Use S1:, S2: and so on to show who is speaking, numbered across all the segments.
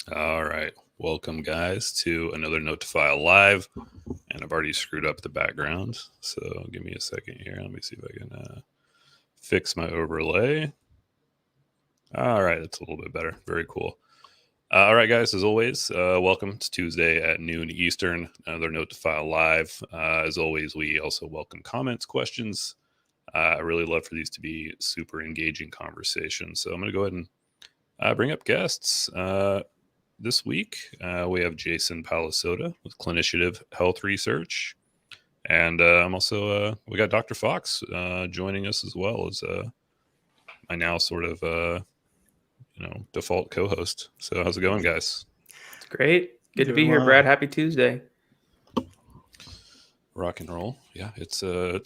S1: All right. Welcome, guys, to another Note to File Live. And I've already screwed up the background. So give me a second here. Let me see if I can fix my overlay. All right. That's a little bit better. Very cool. All right, guys, as always, welcome. It's Tuesday at noon Eastern. Another Note to File Live. As always, we also welcome comments, questions. I really love for these to be super engaging conversations. So I'm going to go ahead and bring up guests. This week, we have Jason Palasota with Clinitiative Health Research. And I'm also, we got Dr. Fox joining us as well as my now sort of, default co host. So, how's it going, guys?
S2: It's great. Good to be
S3: Doing
S2: here,
S3: well.
S2: Brad. Happy Tuesday.
S1: Rock and roll. Yeah, it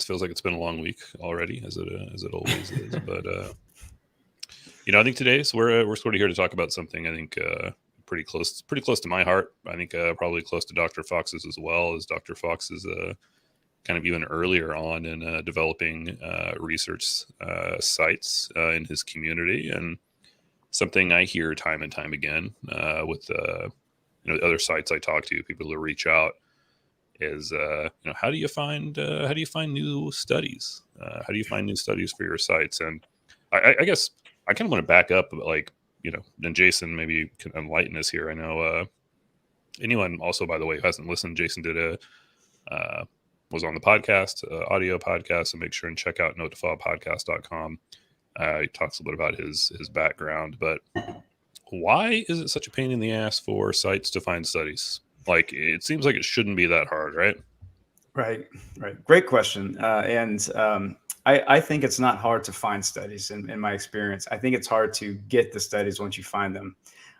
S1: feels like it's been a long week already, as it always is. But I think today, so we're sort of here to talk about something I think pretty close to my heart. I think probably close to Dr. Fox's as well, as Dr. Fox is kind of even earlier on in developing research sites in his community, and something I hear time and time again with the other sites I talk to, people who reach out, is how do you find new studies? How do you find new studies for your sites? And I guess I kind of want to back up, like, and Jason maybe can enlighten us here. I know anyone also, by the way, who hasn't listened, Jason did was on the podcast, audio podcast, so make sure and check out notefilepodcast.com. He talks a little bit about his background, but why is it such a pain in the ass for sites to find studies? Like, it seems like it shouldn't be that hard, right?
S3: Right. Great question. I think it's not hard to find studies in my experience. I think it's hard to get the studies once you find them.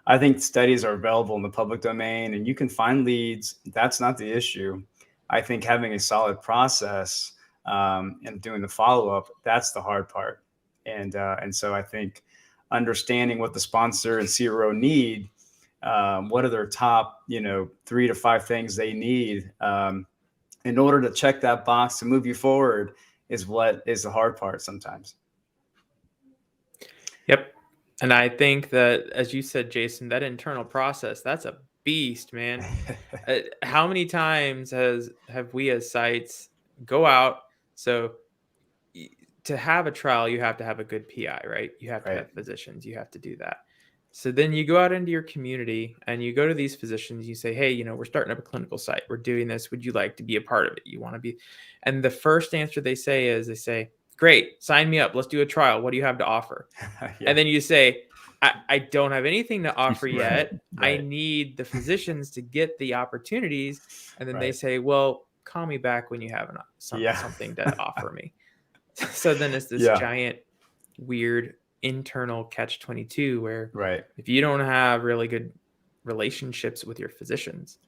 S3: I think studies are available in the public domain and you can find leads. That's not the issue. I think having a solid process and doing the follow-up, that's the hard part. And so I think understanding what the sponsor and CRO need, what are their top, 3 to 5 things they need in order to check that box to move you forward is what is the hard part sometimes.
S2: Yep. And I think that, as you said, Jason, that internal process, that's a beast, man. How many times have we as sites go out? So to have a trial, you have to have a good PI, right? You have to have physicians. You have to do that. So then you go out into your community and you go to these physicians. You say, hey, we're starting up a clinical site. We're doing this. Would you like to be a part of it? You want to be? And the first answer they say, great, sign me up. Let's do a trial. What do you have to offer? Yeah. And then you say, I don't have anything to offer yet. Right. I need the physicians to get the opportunities. And then they say, well, call me back when you have something to offer me. So then it's this giant, weird internal catch-22 where if you don't have really good relationships with your physicians,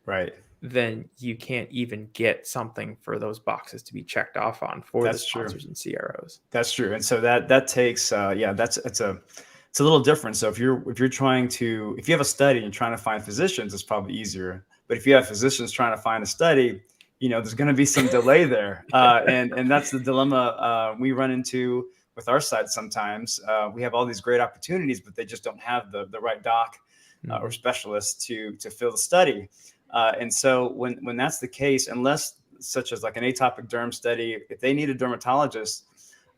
S2: then you can't even get something for those boxes to be checked off on for the sponsors and CROs.
S3: That's true. And so that takes it's a little different. So if you have a study and trying to find physicians, it's probably easier. But if you have physicians trying to find a study, there's going to be some delay there. And that's the dilemma we run into with our site sometimes. We have all these great opportunities, but they just don't have the right doc or specialist to fill the study. And so when that's the case, unless such as like an atopic derm study, if they need a dermatologist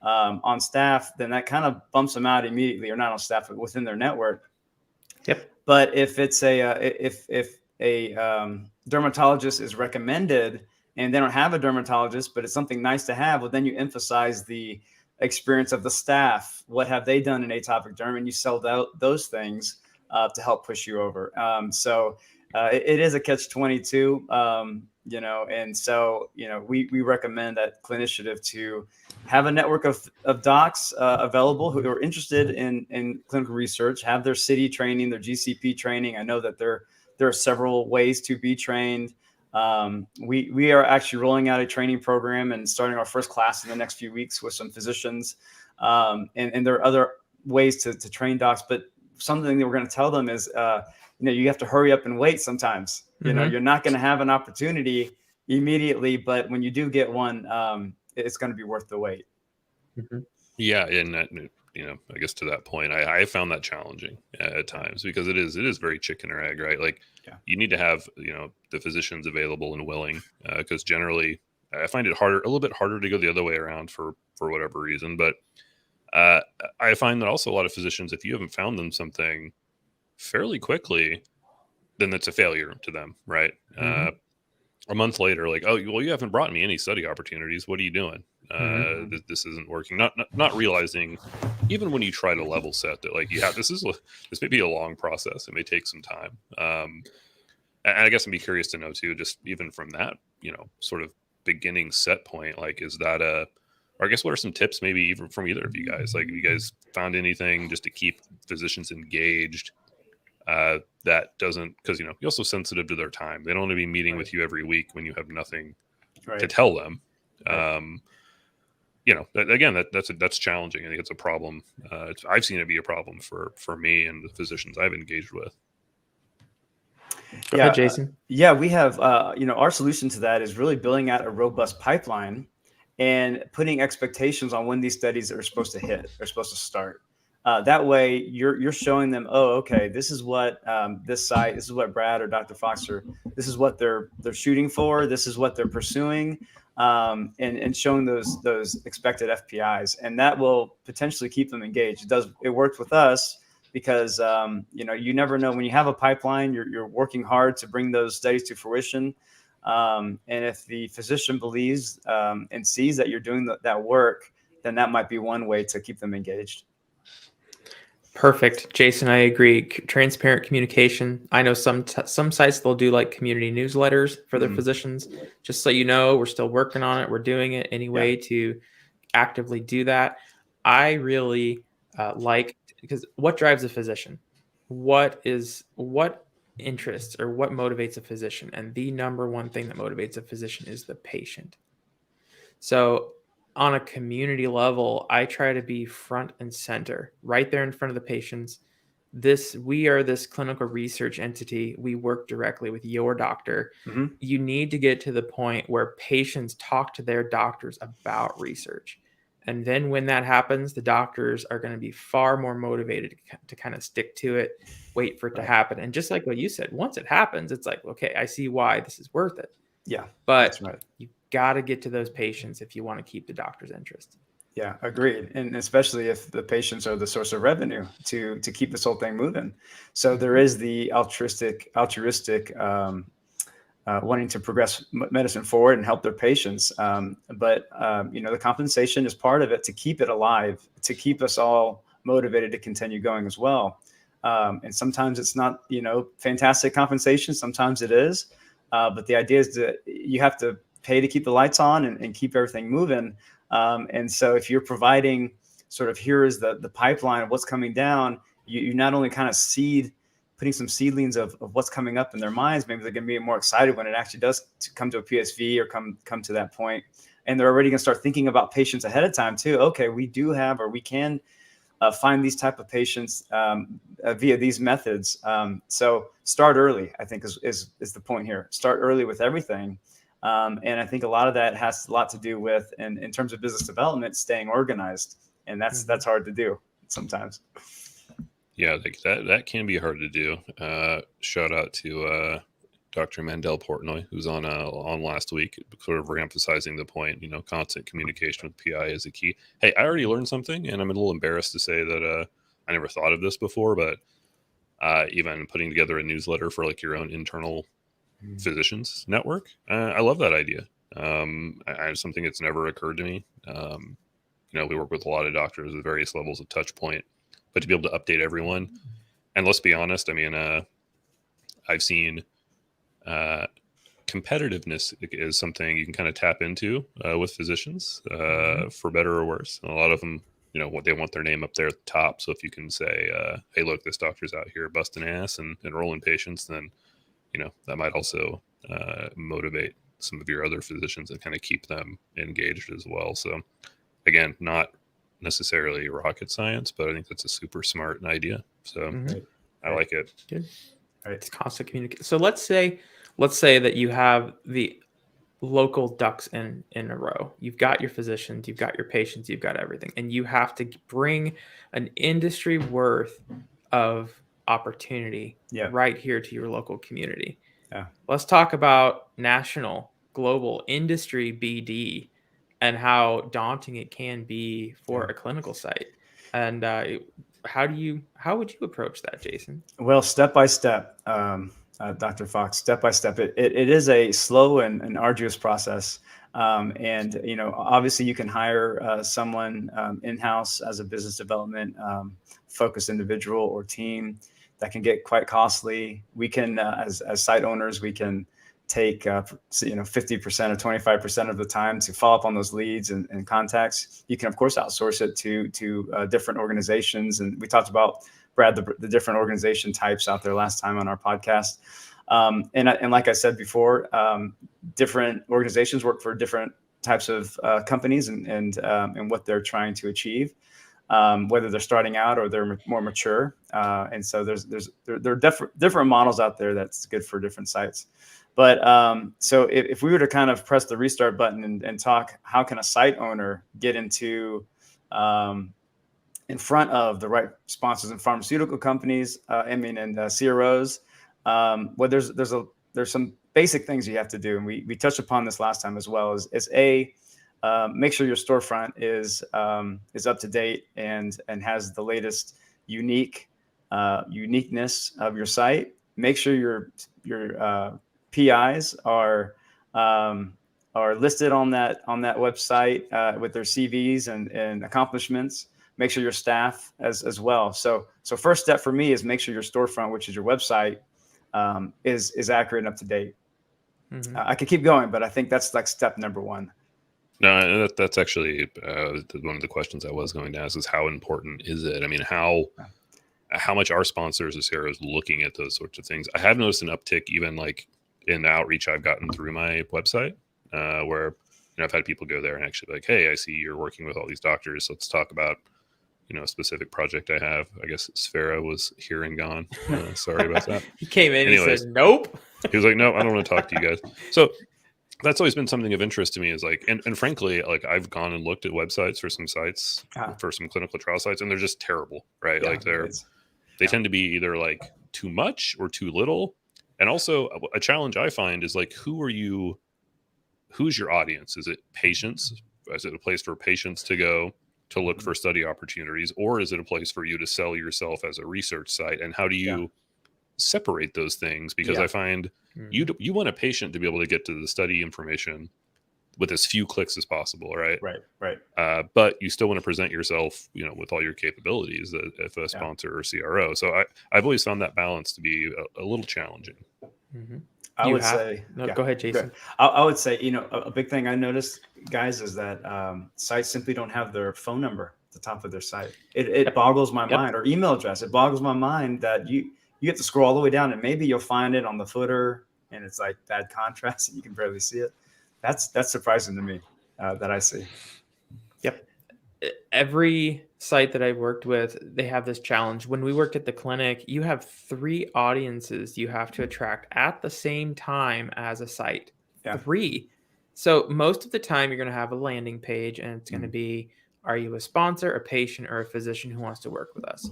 S3: on staff, then that kind of bumps them out immediately, or not on staff, but within their network.
S2: Yep.
S3: But if it's if a dermatologist is recommended and they don't have a dermatologist, but it's something nice to have, well, then you emphasize the experience of the staff. What have they done in atopic derm? And you sell those things to help push you over. So it is a catch-22, and so, we recommend at Clinitiative to have a network of docs available who are interested in clinical research, have their city training, their GCP training. I know that there are several ways to be trained. We are actually rolling out a training program and starting our first class in the next few weeks with some physicians. And there are other ways to train docs, but something that we're going to tell them is, you have to hurry up and wait sometimes. You're not going to have an opportunity immediately, but when you do get one, it's going to be worth the wait.
S1: Yeah, and I guess to that point, I found that challenging at times, because it is very chicken or egg, right? Like, you need to have, the physicians available and willing, because generally I find it a little bit harder to go the other way around for whatever reason. But I find that also a lot of physicians, if you haven't found them something fairly quickly, then that's a failure to them, right? A month later, like, oh, well, you haven't brought me any study opportunities. What are you doing? This isn't working. Not realizing, even when you try to level set, that like, this may be a long process. It may take some time. And I guess I'd be curious to know too, just even from that, sort of beginning set point, like, is that or I guess what are some tips maybe even from either of you guys? Like, have you guys found anything just to keep physicians engaged? That doesn't, because you're also sensitive to their time. They don't want to be meeting with you every week when you have nothing to tell them. Again, that's challenging. I think it's a problem. I've seen it be a problem for me and the physicians I've engaged with.
S2: Go ahead, Jason.
S3: We have, our solution to that is really building out a robust pipeline and putting expectations on when these studies are supposed to hit, are supposed to start. That way you're showing them, oh, okay, this is what this is what Brad or Dr. Foxer, this is what they're shooting for, this is what they're pursuing, and showing those expected FPIs, and that will potentially keep them engaged. It worked with us because you never know when you have a pipeline, you're working hard to bring those studies to fruition, and if the physician believes and sees that you're doing that work, then that might be one way to keep them engaged.
S2: Perfect, Jason. I agree. Transparent communication. I know some sites, they'll do like community newsletters for their physicians, just so you know, we're still working on it. We're doing it anyway to actively do that. I really because what drives a physician? What interests or what motivates a physician? And the number one thing that motivates a physician is the patient. So on a community level, I try to be front and center, right there in front of the patients. We are this clinical research entity. We work directly with your doctor. You need to get to the point where patients talk to their doctors about research. And then when that happens, the doctors are going to be far more motivated to kind of stick to it, wait for it to happen. And just like what you said, once it happens, it's like, okay, I see why this is worth it.
S3: Yeah,
S2: but
S3: that's right.
S2: You got to get to those patients if you want to keep the doctor's interest.
S3: Yeah, agreed. And especially if the patients are the source of revenue to keep this whole thing moving. So there is the altruistic wanting to progress medicine forward and help their patients. But the compensation is part of it to keep it alive, to keep us all motivated to continue going as well. And sometimes it's not, fantastic compensation. Sometimes it is. But the idea is that you have to pay to keep the lights on and keep everything moving. And so if you're providing sort of, here is the pipeline of what's coming down, you not only kind of putting some seedlings of what's coming up in their minds, maybe they're going to be more excited when it actually does come to a PSV or come to that point. And they're already going to start thinking about patients ahead of time too. Okay, we can find these type of patients via these methods. So start early, I think is the point here. Start early with everything. And I think a lot of that has a lot to do with, in terms of business development, staying organized. And that's hard to do sometimes.
S1: Yeah, that can be hard to do. Shout out to Dr. Mandel Portnoy, who's on last week, sort of reemphasizing the point, constant communication with PI is a key. Hey, I already learned something, and I'm a little embarrassed to say that I never thought of this before, but even putting together a newsletter for like your own internal physicians network, I love that idea. It's something that's never occurred to me. We work with a lot of doctors with various levels of touch point, but to be able to update everyone, and let's be honest, I mean, I've seen competitiveness is something you can kind of tap into with physicians, for better or worse. And a lot of them, they want their name up there at the top. So if you can say, hey, look, this doctor's out here busting ass and enrolling patients, then, that might also motivate some of your other physicians and kind of keep them engaged as well. So again, not necessarily rocket science, but I think that's a super smart idea. So I like it.
S2: Good. All right. It's constant communication. So let's say that you have local ducks in a row. You've got your physicians, you've got your patients, you've got everything, and you have to bring an industry worth of opportunity right here to your local community. Let's talk about national, global industry BD and how daunting it can be for a clinical site. And how would you approach that, Jason?
S3: Well, step by step, Dr. Fox, step by step. It is a slow and arduous process. And, you know, obviously you can hire someone in-house as a business development focused individual or team. That can get quite costly. We can, as site owners, we can take 50% or 25% of the time to follow up on those leads and contacts. You can, of course, outsource it to different organizations. And we talked about, Brad, the different organization types out there last time on our podcast. And like I said before, different organizations work for different types of companies and what they're trying to achieve. Whether they're starting out or they're more mature. And so there are different models out there that's good for different sites. But so if we were to kind of press the restart button and talk, how can a site owner get into in front of the right sponsors and pharmaceutical companies, and CROs? Well, there's some basic things you have to do. And we touched upon this last time as well, is make sure your storefront is up to date and has the latest uniqueness of your site. Make sure your PIs are listed on that website with their CVs and accomplishments. Make sure your staff as well. So first step for me is make sure your storefront, which is your website, is accurate and up to date. Mm-hmm. I could keep going, but I think that's like step number one.
S1: No, that's actually one of the questions I was going to ask is how important is it? I mean, how much are sponsors or CROs looking at those sorts of things? I have noticed an uptick even like in the outreach I've gotten through my website where, I've had people go there and actually be like, hey, I see you're working with all these doctors. Let's talk about, a specific project I have. I guess Sfera was here and gone. Sorry about that.
S2: He came in and said, nope.
S1: He was like, no, I don't want to talk to you guys. So that's always been something of interest to me is like, and frankly, like I've gone and looked at websites for some sites, for some clinical trial sites, and they're just terrible, right? Yeah, like they tend to be either like too much or too little. And also a challenge I find is like, who's your audience? Is it patients? Is it a place for patients to go to look for study opportunities? Or is it a place for you to sell yourself as a research site? And how do you separate those things? Because I find you want a patient to be able to get to the study information with as few clicks as possible, right?
S3: Right.
S1: But you still want to present yourself, with all your capabilities if a sponsor or CRO. So I've always found that balance to be a little challenging.
S3: Mm-hmm. Go ahead, Jason. I would say, a big thing I noticed, guys, is that sites simply don't have their phone number at the top of their site. It boggles my mind, or email address. It boggles my mind that you get to scroll all the way down and maybe you'll find it on the footer and it's like bad contrast and you can barely see it. That's surprising to me that I see.
S2: Yep. Every site that I've worked with, they have this challenge. When we worked at the clinic, you have 3 audiences you have to attract at the same time as a site. 3. So most of the time you're going to have a landing page and it's going to be, are you a sponsor, a patient, or a physician who wants to work with us?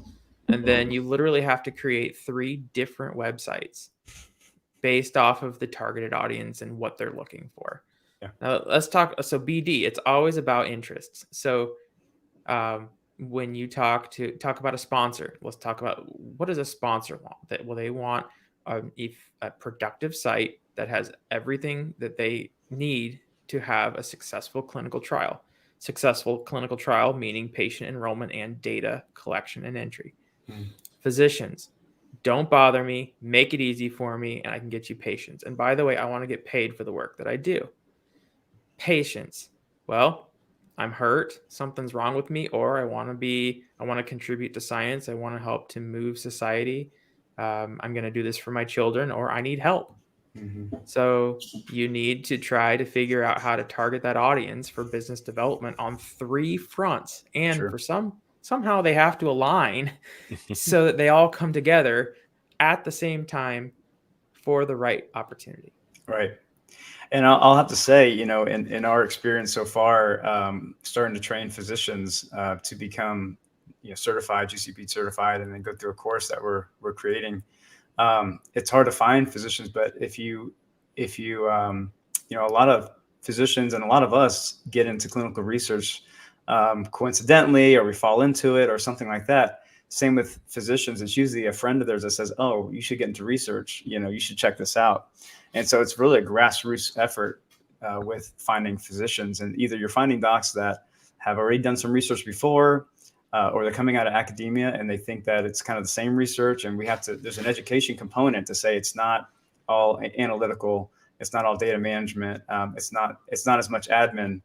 S2: And then you literally have to create 3 different websites based off of the targeted audience and what they're looking for. Now let's talk. So BD, it's always about interests. So when you talk about a sponsor, let's talk about what does a sponsor want? They want a productive site that has everything that they need to have a successful clinical trial. Successful clinical trial meaning patient enrollment and data collection and entry. Physicians, don't bother me, make it easy for me, and I can get you patients. And by the way, I want to get paid for the work that I do. Patients, well, I'm hurt, something's wrong with me, or I want to contribute to science, I want to help to move society, I'm going to do this for my children, or I need help. Mm-hmm. So you need to try to figure out how to target that audience for business development on 3 fronts. And for somehow they have to align so that they all come together at the same time for the right opportunity.
S3: Right. And I'll have to say, in our experience so far, starting to train physicians to become certified, GCP certified, and then go through a course that we're creating. It's hard to find physicians, but if you a lot of physicians and a lot of us get into clinical research coincidentally, or we fall into it or something like that. Same with physicians. It's usually a friend of theirs that says, "Oh, you should get into research. You should check this out." And so it's really a grassroots effort with finding physicians. And either you're finding docs that have already done some research before, or they're coming out of academia and they think that it's kind of the same research. And there's an education component to say it's not all analytical, it's not all data management, it's not as much admin,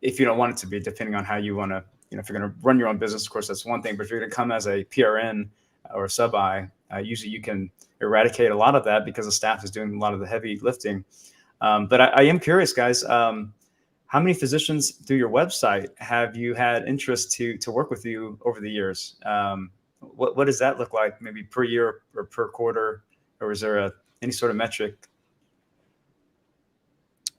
S3: if you don't want it to be, depending on how you want to. If you're going to run your own business, of course, that's one thing. But if you're going to come as a PRN or a sub-I, usually you can eradicate a lot of that because the staff is doing a lot of the heavy lifting. But I am curious, guys, how many physicians through your website have you had interest to work with you over the years? What does that look like, maybe per year or per quarter, or is there any sort of metric?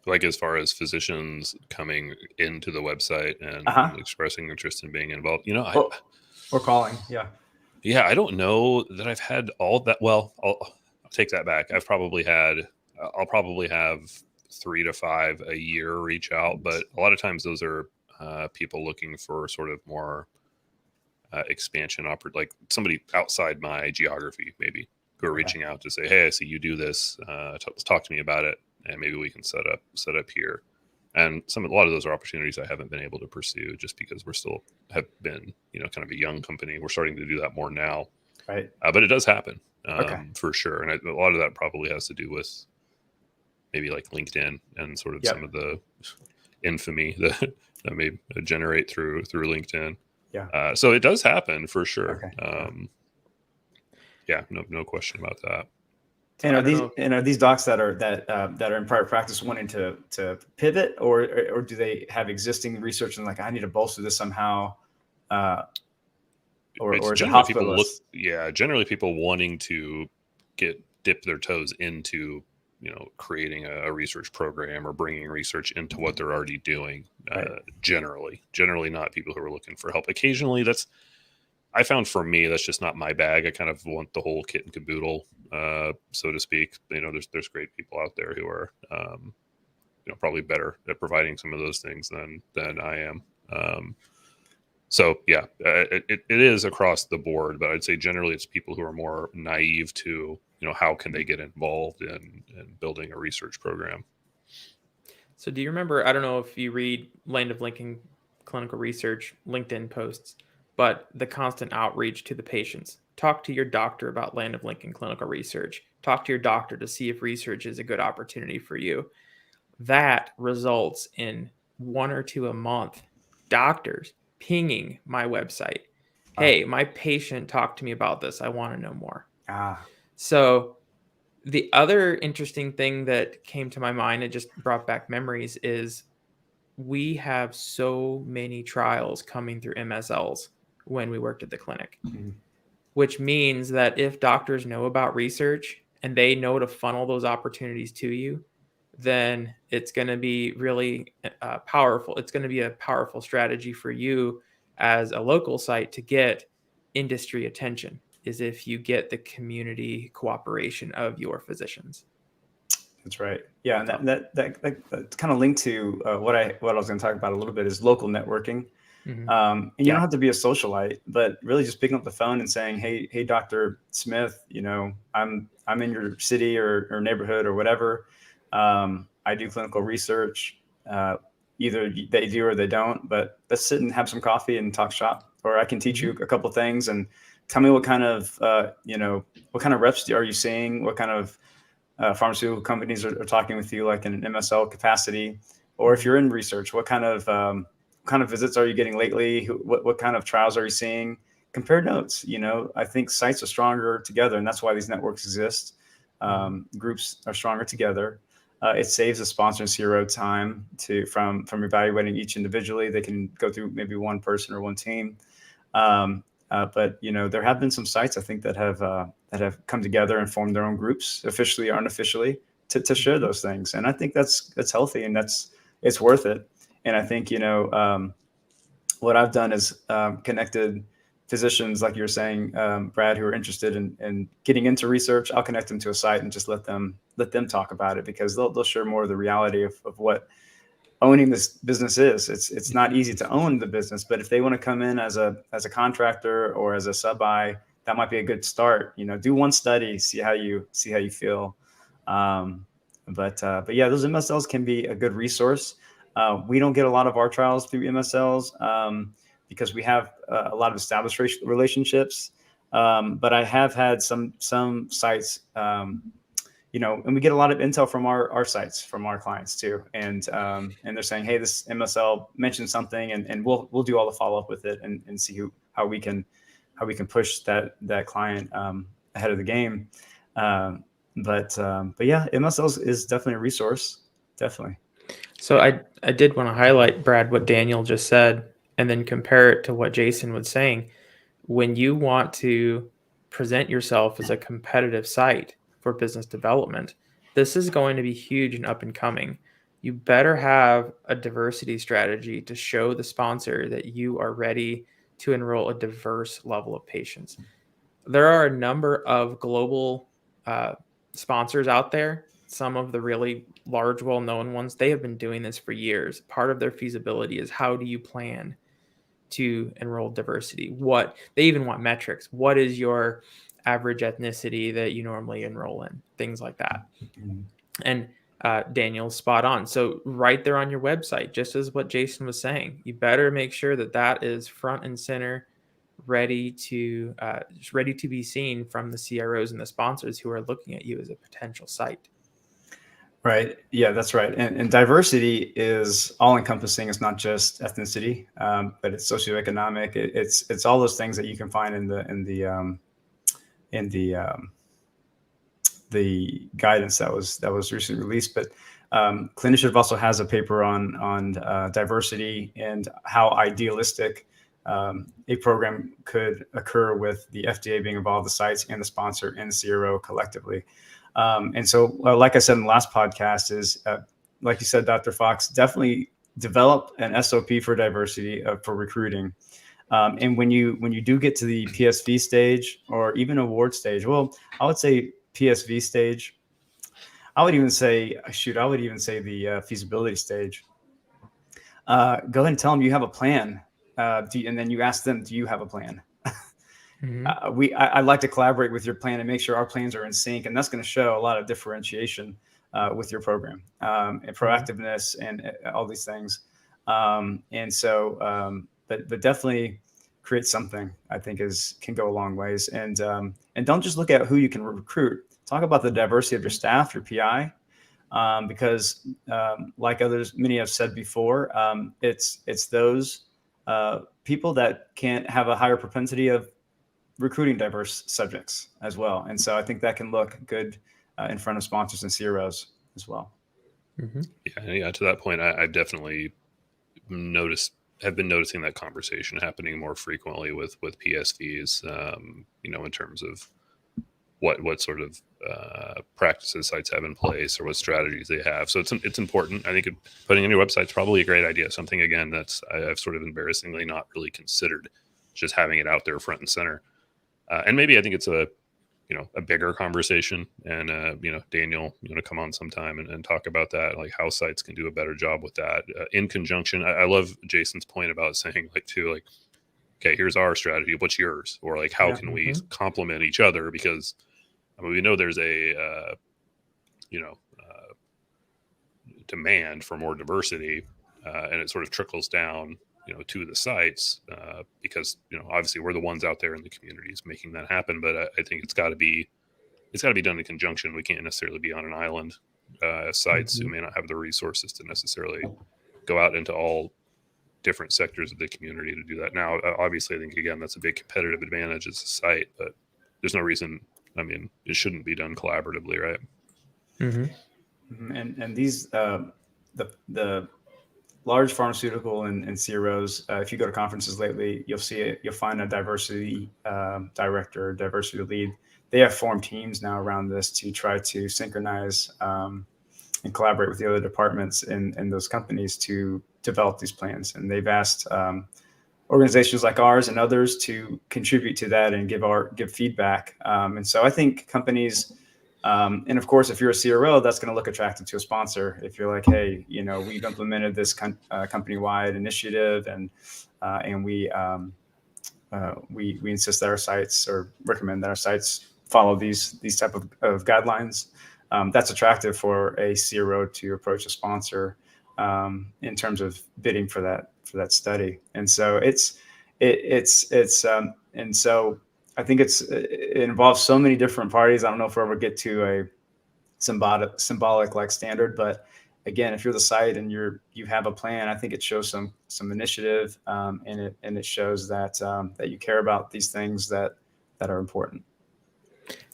S1: Like as far as physicians coming into the website and expressing interest in being involved,
S3: or calling, yeah.
S1: Yeah, I don't know that I've had all that. Well, I'll take that back. I'll probably have 3 to 5 a year reach out, but a lot of times those are people looking for sort of more expansion, like somebody outside my geography, maybe, who are reaching out to say, "Hey, I see you do this. Talk to me about it, and maybe we can set up here." And a lot of those are opportunities I haven't been able to pursue just because have been, kind of a young company. We're starting to do that more now,
S3: right?
S1: But it does happen for sure, and a lot of that probably has to do with maybe like LinkedIn and sort of some of the infamy that may generate through LinkedIn.
S3: Yeah.
S1: So it does happen for sure.
S3: Okay.
S1: Yeah, no question about that.
S3: And are these docs that are in private practice wanting to pivot, or do they have existing research and like, I need to bolster this somehow? Or is it hospitalists?
S1: Generally people wanting to dip their toes into creating a research program or bringing research into what they're already doing.
S3: Right.
S1: Generally not people who are looking for help. Occasionally I found for me, that's just not my bag. I kind of want the whole kit and caboodle, so to speak. There's great people out there who are, probably better at providing some of those things than I am. So yeah, it is across the board, but I'd say generally it's people who are more naive to, how can they get involved in building a research program.
S2: So do you remember, I don't know if you read Land of Lincoln Clinical Research LinkedIn posts, but the constant outreach to the patients. Talk to your doctor about Land of Lincoln Clinical Research. Talk to your doctor to see if research is a good opportunity for you. That results in 1 or 2 a month doctors pinging my website. Hey, my patient talked to me about this. I want to know more. So the other interesting thing that came to my mind, it just brought back memories, is we have so many trials coming through MSLs when we worked at the clinic, which means that if doctors know about research and they know to funnel those opportunities to you, then it's going to be really powerful. It's going to be a powerful strategy for you as a local site to get industry attention, is if you get the community cooperation of your physicians.
S3: That's right. Yeah, and that's kind of linked to what I was going to talk about a little bit is local networking. And you don't have to be a socialite, but really just picking up the phone and saying, "Hey, Dr. Smith, I'm in your city or neighborhood or whatever. I do clinical research. Either they do or they don't, but let's sit and have some coffee and talk shop, or I can teach you a couple things and tell me what kind of reps are you seeing? What kind of pharmaceutical companies are talking with you, like in an MSL capacity, or if you're in research, what kind of visits are you getting lately? What kind of trials are you seeing? Compare notes. I think sites are stronger together, and that's why these networks exist. Groups are stronger together. It saves the sponsor and CRO time from evaluating each individually. They can go through maybe one person or one team. But there have been some sites I think that have come together and formed their own groups, officially or unofficially, to share those things. And I think that's healthy, and it's worth it. And I think, what I've done is connected physicians, like you were saying, Brad, who are interested in getting into research. I'll connect them to a site and just let them talk about it, because they'll share more of the reality of what owning this business is. It's not easy to own the business, but if they want to come in as a contractor or as a sub-I, that might be a good start. Do one study, see how you feel. But yeah, those MSLs can be a good resource. We don't get a lot of our trials through MSLs because we have a lot of established relationships. But I have had some sites, and we get a lot of intel from our sites, from our clients too. And they're saying, hey, this MSL mentioned something, and we'll do all the follow up with it and see how we can push that client ahead of the game. But yeah, MSLs is definitely a resource. Definitely.
S2: So I did want to highlight, Brad, what Daniel just said, and then compare it to what Jason was saying. When you want to present yourself as a competitive site for business development, this is going to be huge and up and coming. You better have a diversity strategy to show the sponsor that you are ready to enroll a diverse level of patients. There are a number of global sponsors out there. Some of the really large, well-known ones, they have been doing this for years. Part of their feasibility is, how do you plan to enroll diversity? What they even want metrics. What is your average ethnicity that you normally enroll in? Things like that. Mm-hmm. And Daniel's spot on. So right there on your website, just as what Jason was saying, you better make sure that is front and center, ready to be seen from the CROs and the sponsors who are looking at you as a potential site.
S3: Right. Yeah, that's right. And diversity is all encompassing. It's not just ethnicity, but it's socioeconomic. It's all those things that you can find in the guidance that was recently released. But Clinitiative also has a paper on diversity and how idealistic a program could occur with the FDA being involved, the sites and the sponsor and the CRO collectively. And so, like I said in the last podcast, is like you said, Dr. Fox, definitely develop an SOP for diversity for recruiting. And when you do get to the PSV stage or even award stage, well, I would say PSV stage. I would even say the feasibility stage. Go ahead and tell them you have a plan, and then you ask them, do you have a plan? Mm-hmm. I like to collaborate with your plan and make sure our plans are in sync, and that's going to show a lot of differentiation with your program and proactiveness and all these things. And so, but definitely create something, I think can go a long ways. And don't just look at who you can recruit. Talk about the diversity of your staff, your PI, because like many have said before, it's those people that can have a higher propensity of recruiting diverse subjects as well. And so I think that can look good in front of sponsors and CROs as well.
S1: Mm-hmm. Yeah. To that point, I definitely have been noticing that conversation happening more frequently with PSVs, in terms of what sort of practices sites have in place or what strategies they have. So it's important. I think putting in your website is probably a great idea. Something, again, I've sort of embarrassingly not really considered, just having it out there front and center. And maybe I think it's a bigger conversation. And, Daniel, you want to come on sometime and talk about that, like how sites can do a better job with that in conjunction. I love Jason's point about saying okay, here's our strategy. What's yours? Or like, how can we complement each other? Because we know there's a, demand for more diversity and it sort of trickles down to the sites because, obviously we're the ones out there in the communities making that happen. But I think it's got to be done in conjunction. We can't necessarily be on an island as sites who may not have the resources to necessarily go out into all different sectors of the community to do that. Now, obviously, I think, again, that's a big competitive advantage as a site, but there's no reason, it shouldn't be done collaboratively, right?
S3: Mm-hmm. And these, the large pharmaceutical and CROs, if you go to conferences lately, you'll find a diversity director, diversity lead they have formed teams now around this to try to synchronize and collaborate with the other departments in those companies to develop these plans. And they've asked organizations like ours and others to contribute to that and give feedback. And so I think companies, and of course, if you're a CRO, that's going to look attractive to a sponsor. If you're like, hey, we've implemented this company-wide initiative, and we insist that our sites, or recommend that our sites follow these type of guidelines. That's attractive for a CRO to approach a sponsor in terms of bidding for that study. And so and so I think it involves so many different parties. I don't know if we'll ever get to a symbolic like standard, but again, if you're the site and you have a plan, I think it shows some initiative, and it shows that you care about these things that are important.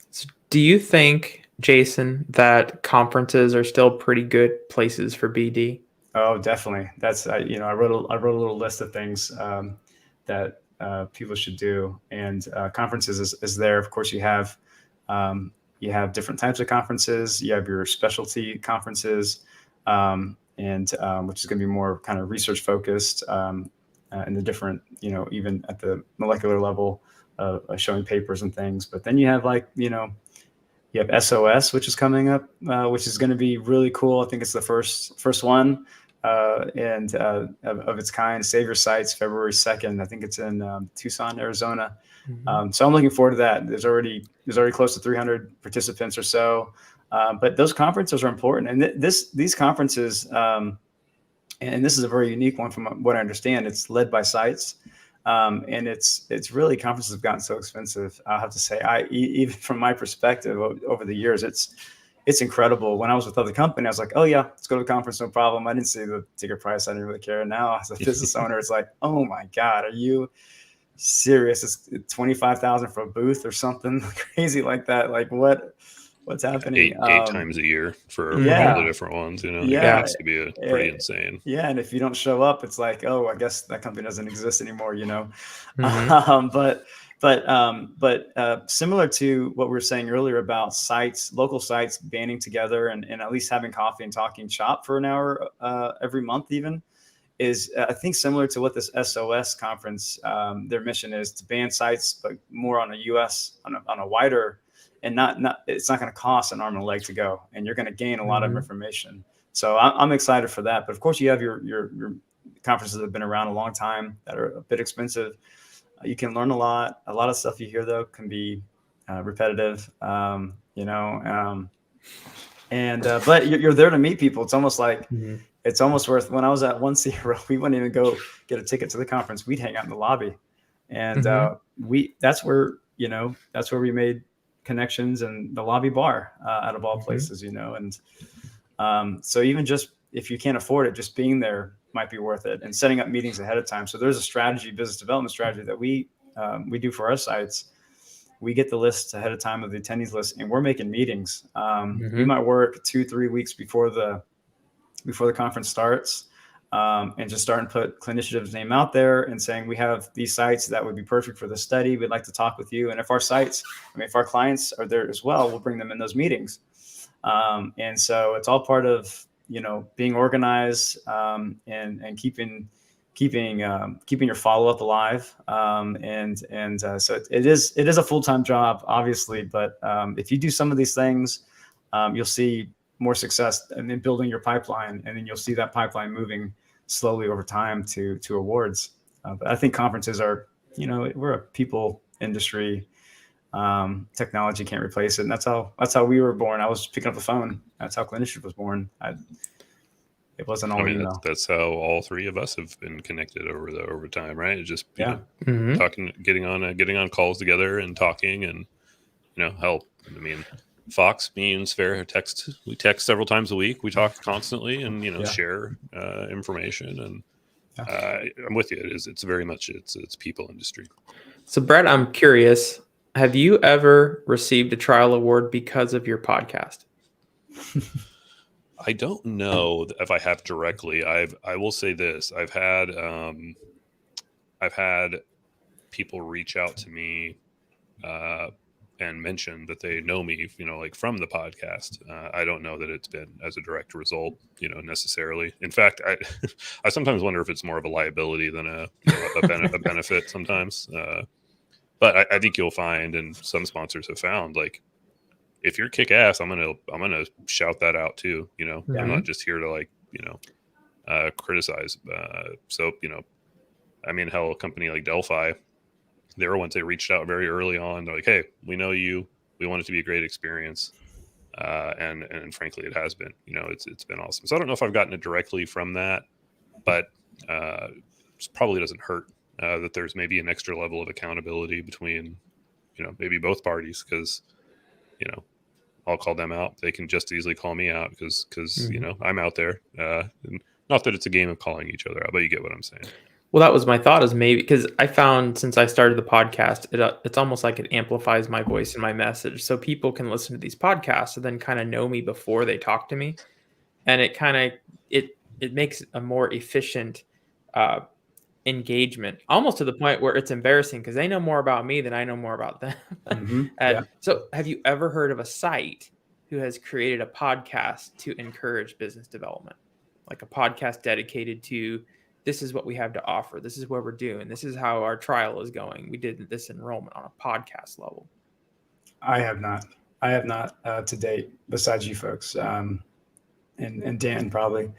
S2: So do you think, Jason, that conferences are still pretty good places for BD?
S3: Oh, definitely. That's I wrote a little list of things that people should do, and conferences is there. Of course, you have different types of conferences. You have your specialty conferences, and which is going to be more kind of research focused, in the different, even at the molecular level, showing papers and things. But then you have you have SOS, which is coming up, which is going to be really cool. I think it's the first one and of its kind. Save Your Sites, February 2nd. I think it's in Tucson, Arizona.
S2: Mm-hmm.
S3: So I'm looking forward to that. There's already close to 300 participants or so. But those conferences are important, and these conferences, and this is a very unique one from what I understand. It's led by sites. And it's really, conferences have gotten so expensive. I'll have to say, even from my perspective over the years, it's incredible. When I was with other company, I was like, oh yeah, let's go to the conference, no problem. I didn't see the ticket price. I didn't really care. Now as a business owner, it's like, oh my God, are you serious? It's $25,000 for a booth or something crazy like that. Like what's happening?
S1: Eight times a year for all the different ones, It has to be pretty insane.
S3: Yeah, and if you don't show up, it's like, oh, I guess that company doesn't exist anymore,
S2: Mm-hmm.
S3: But similar to what we were saying earlier about local sites banding together and at least having coffee and talking shop for an hour every month, even, is I think similar to what this SOS conference, their mission is, to band sites, but more on a wider. And it's not going to cost an arm and a leg to go, and you're going to gain a lot of information. So I'm excited for that. But of course, you have your conferences that have been around a long time that are a bit expensive. You can learn a lot. A lot of stuff you hear though can be repetitive, but you're there to meet people. It's almost like it's almost worth. When I was at one CRO, we wouldn't even go get a ticket to the conference. We'd hang out in the lobby, and that's where we made connections, and the lobby bar out of all places, and so even just if you can't afford it, just being there might be worth it, and setting up meetings ahead of time. So there's a business development strategy that we do for our sites. We get the list ahead of time of the attendees list, and we're making meetings. We might work 2-3 weeks before the conference starts, and just start and put Clinitiative's name out there and saying, we have these sites that would be perfect for the study. We'd like to talk with you. And if our clients are there as well, we'll bring them in those meetings. And so it's all part of, being organized, and keeping your follow-up alive. So it is a full-time job, obviously, but if you do some of these things, you'll see more success in building your pipeline, and then you'll see that pipeline moving slowly over time to awards. But I think conferences are, we're a people industry. Technology can't replace it, and that's how we were born. I was picking up the phone. That's how Clinitiative was born. It wasn't all email.
S1: That's how all three of us have been connected over time, right? It's just talking, getting on calls together and talking, and help. I mean, Fox, me and Sphere we text several times a week. We talk constantly, and share information. And I'm with you. It's very much it's people industry.
S2: So Brett, I'm curious. Have you ever received a trial award because of your podcast?
S1: I don't know if I have directly. I will say this. I've had people reach out to me, and mention that they know me, like from the podcast. I don't know that it's been as a direct result, necessarily. In fact, I sometimes wonder if it's more of a liability than a benefit sometimes. But I think you'll find, and some sponsors have found, like, if you're kick ass, I'm gonna shout that out too. I'm not just here to like criticize. So I mean, hell, a company like Delphi, they were ones they reached out very early on. They're like, hey, we know you. We want it to be a great experience. And frankly, it has been. It's been awesome. So I don't know if I've gotten it directly from that, but it probably doesn't hurt that there's maybe an extra level of accountability between, maybe both parties, because, I'll call them out. They can just easily call me out because I'm out there. And not that it's a game of calling each other out, but you get what I'm saying.
S2: Well, that was my thought, is maybe because I found since I started the podcast, it's almost like it amplifies my voice and my message. So people can listen to these podcasts and then kind of know me before they talk to me. And it kind of, it makes a more efficient engagement, almost to the point where it's embarrassing because they know more about me than I know more about them. So have you ever heard of a site who has created a podcast to encourage business development? Like a podcast dedicated to, this is what we have to offer. This is what we're doing. This is how our trial is going. We did this enrollment on a podcast level.
S3: I have not to date, besides you folks. And Dan probably,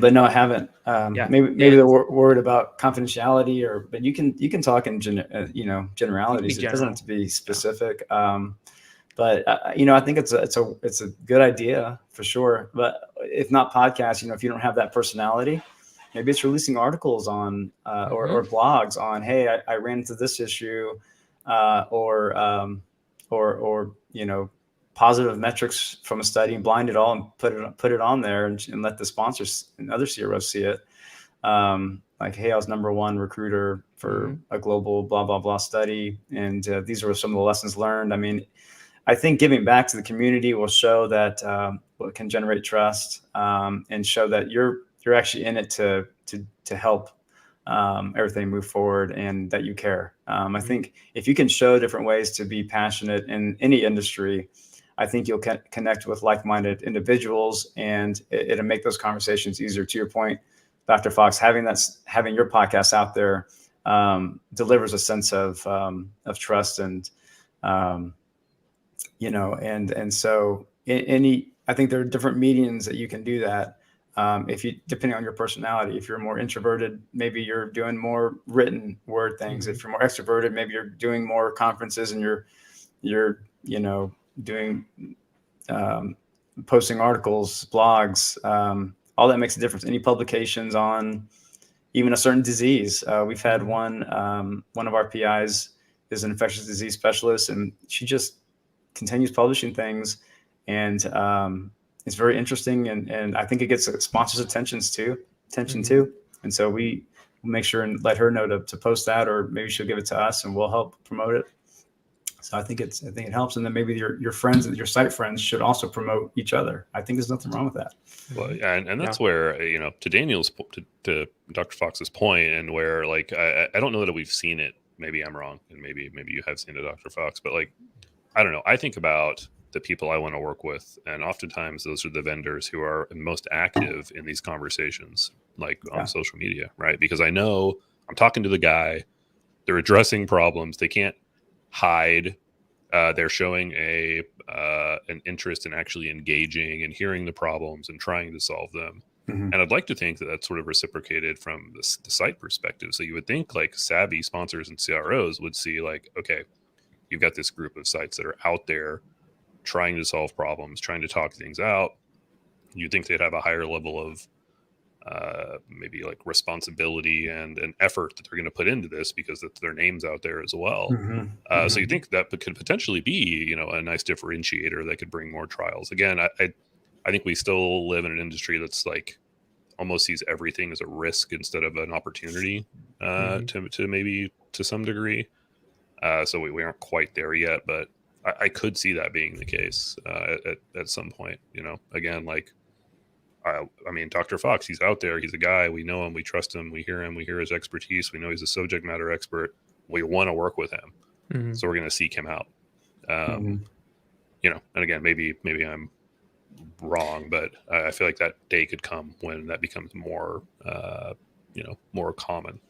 S3: but no, I haven't. Maybe they're worried about confidentiality, but you can talk in generalities. It doesn't have to be specific. But I think it's a good idea for sure. But if not podcast, if you don't have that personality, maybe it's releasing articles on or blogs on, hey, I ran into this issue, or positive metrics from a study and blind it all and put it on there and let the sponsors and other CROs see it. Like, hey, I was #1 recruiter for a global blah, blah, blah study. And these were some of the lessons learned. I mean, I think giving back to the community will show that it can generate trust, and show that you're actually in it to help everything move forward and that you care. I think if you can show different ways to be passionate in any industry, I think you'll connect with like-minded individuals, and it'll make those conversations easier. To your point, Dr. Fox, having your podcast out there delivers a sense of trust, and so I think there are different mediums that you can do that. Depending on your personality, if you're more introverted, maybe you're doing more written word things. If you're more extroverted, maybe you're doing more conferences and you're doing posting articles, blogs, all that makes a difference. Any publications on even a certain disease. We've had one of our PIs is an infectious disease specialist, and she just continues publishing things, and it's very interesting, and I think it gets sponsors' attention too. And so we make sure and let her know to post that, or maybe she'll give it to us and we'll help promote it. So I think it helps. And then maybe your friends and your site friends should also promote each other. I think there's nothing wrong with that.
S1: Well, yeah, and that's where, to Daniel's, to Dr. Fox's point, and where, like, I don't know that we've seen it. Maybe I'm wrong, and maybe you have seen it, Dr. Fox, but, like, I don't know. I think about the people I want to work with, and oftentimes those are the vendors who are most active in these conversations, like on social media, right? Because I know I'm talking to the guy, they're addressing problems, they can't hide. They're showing an interest in actually engaging and hearing the problems and trying to solve them. And I'd like to think that that's sort of reciprocated from the site perspective. So you would think, like, savvy sponsors and CROs would see, like, okay, you've got this group of sites that are out there trying to solve problems, trying to talk things out. You'd think they'd have a higher level of maybe like responsibility and an effort that they're going to put into this, because their name's out there as well. So you think that could potentially be, a nice differentiator that could bring more trials. Again, I think we still live in an industry that's like almost sees everything as a risk instead of an opportunity to maybe to some degree. So we aren't quite there yet, but I could see that being the case at some point. Again, like, I mean, Dr. Fox, he's out there. He's a guy. We know him. We trust him. We hear him. We hear his expertise. We know he's a subject matter expert. We want to work with him. So we're going to seek him out.
S3: Mhm.
S1: You know, and again, maybe I'm wrong, but I feel like that day could come when that becomes more, you know, more common.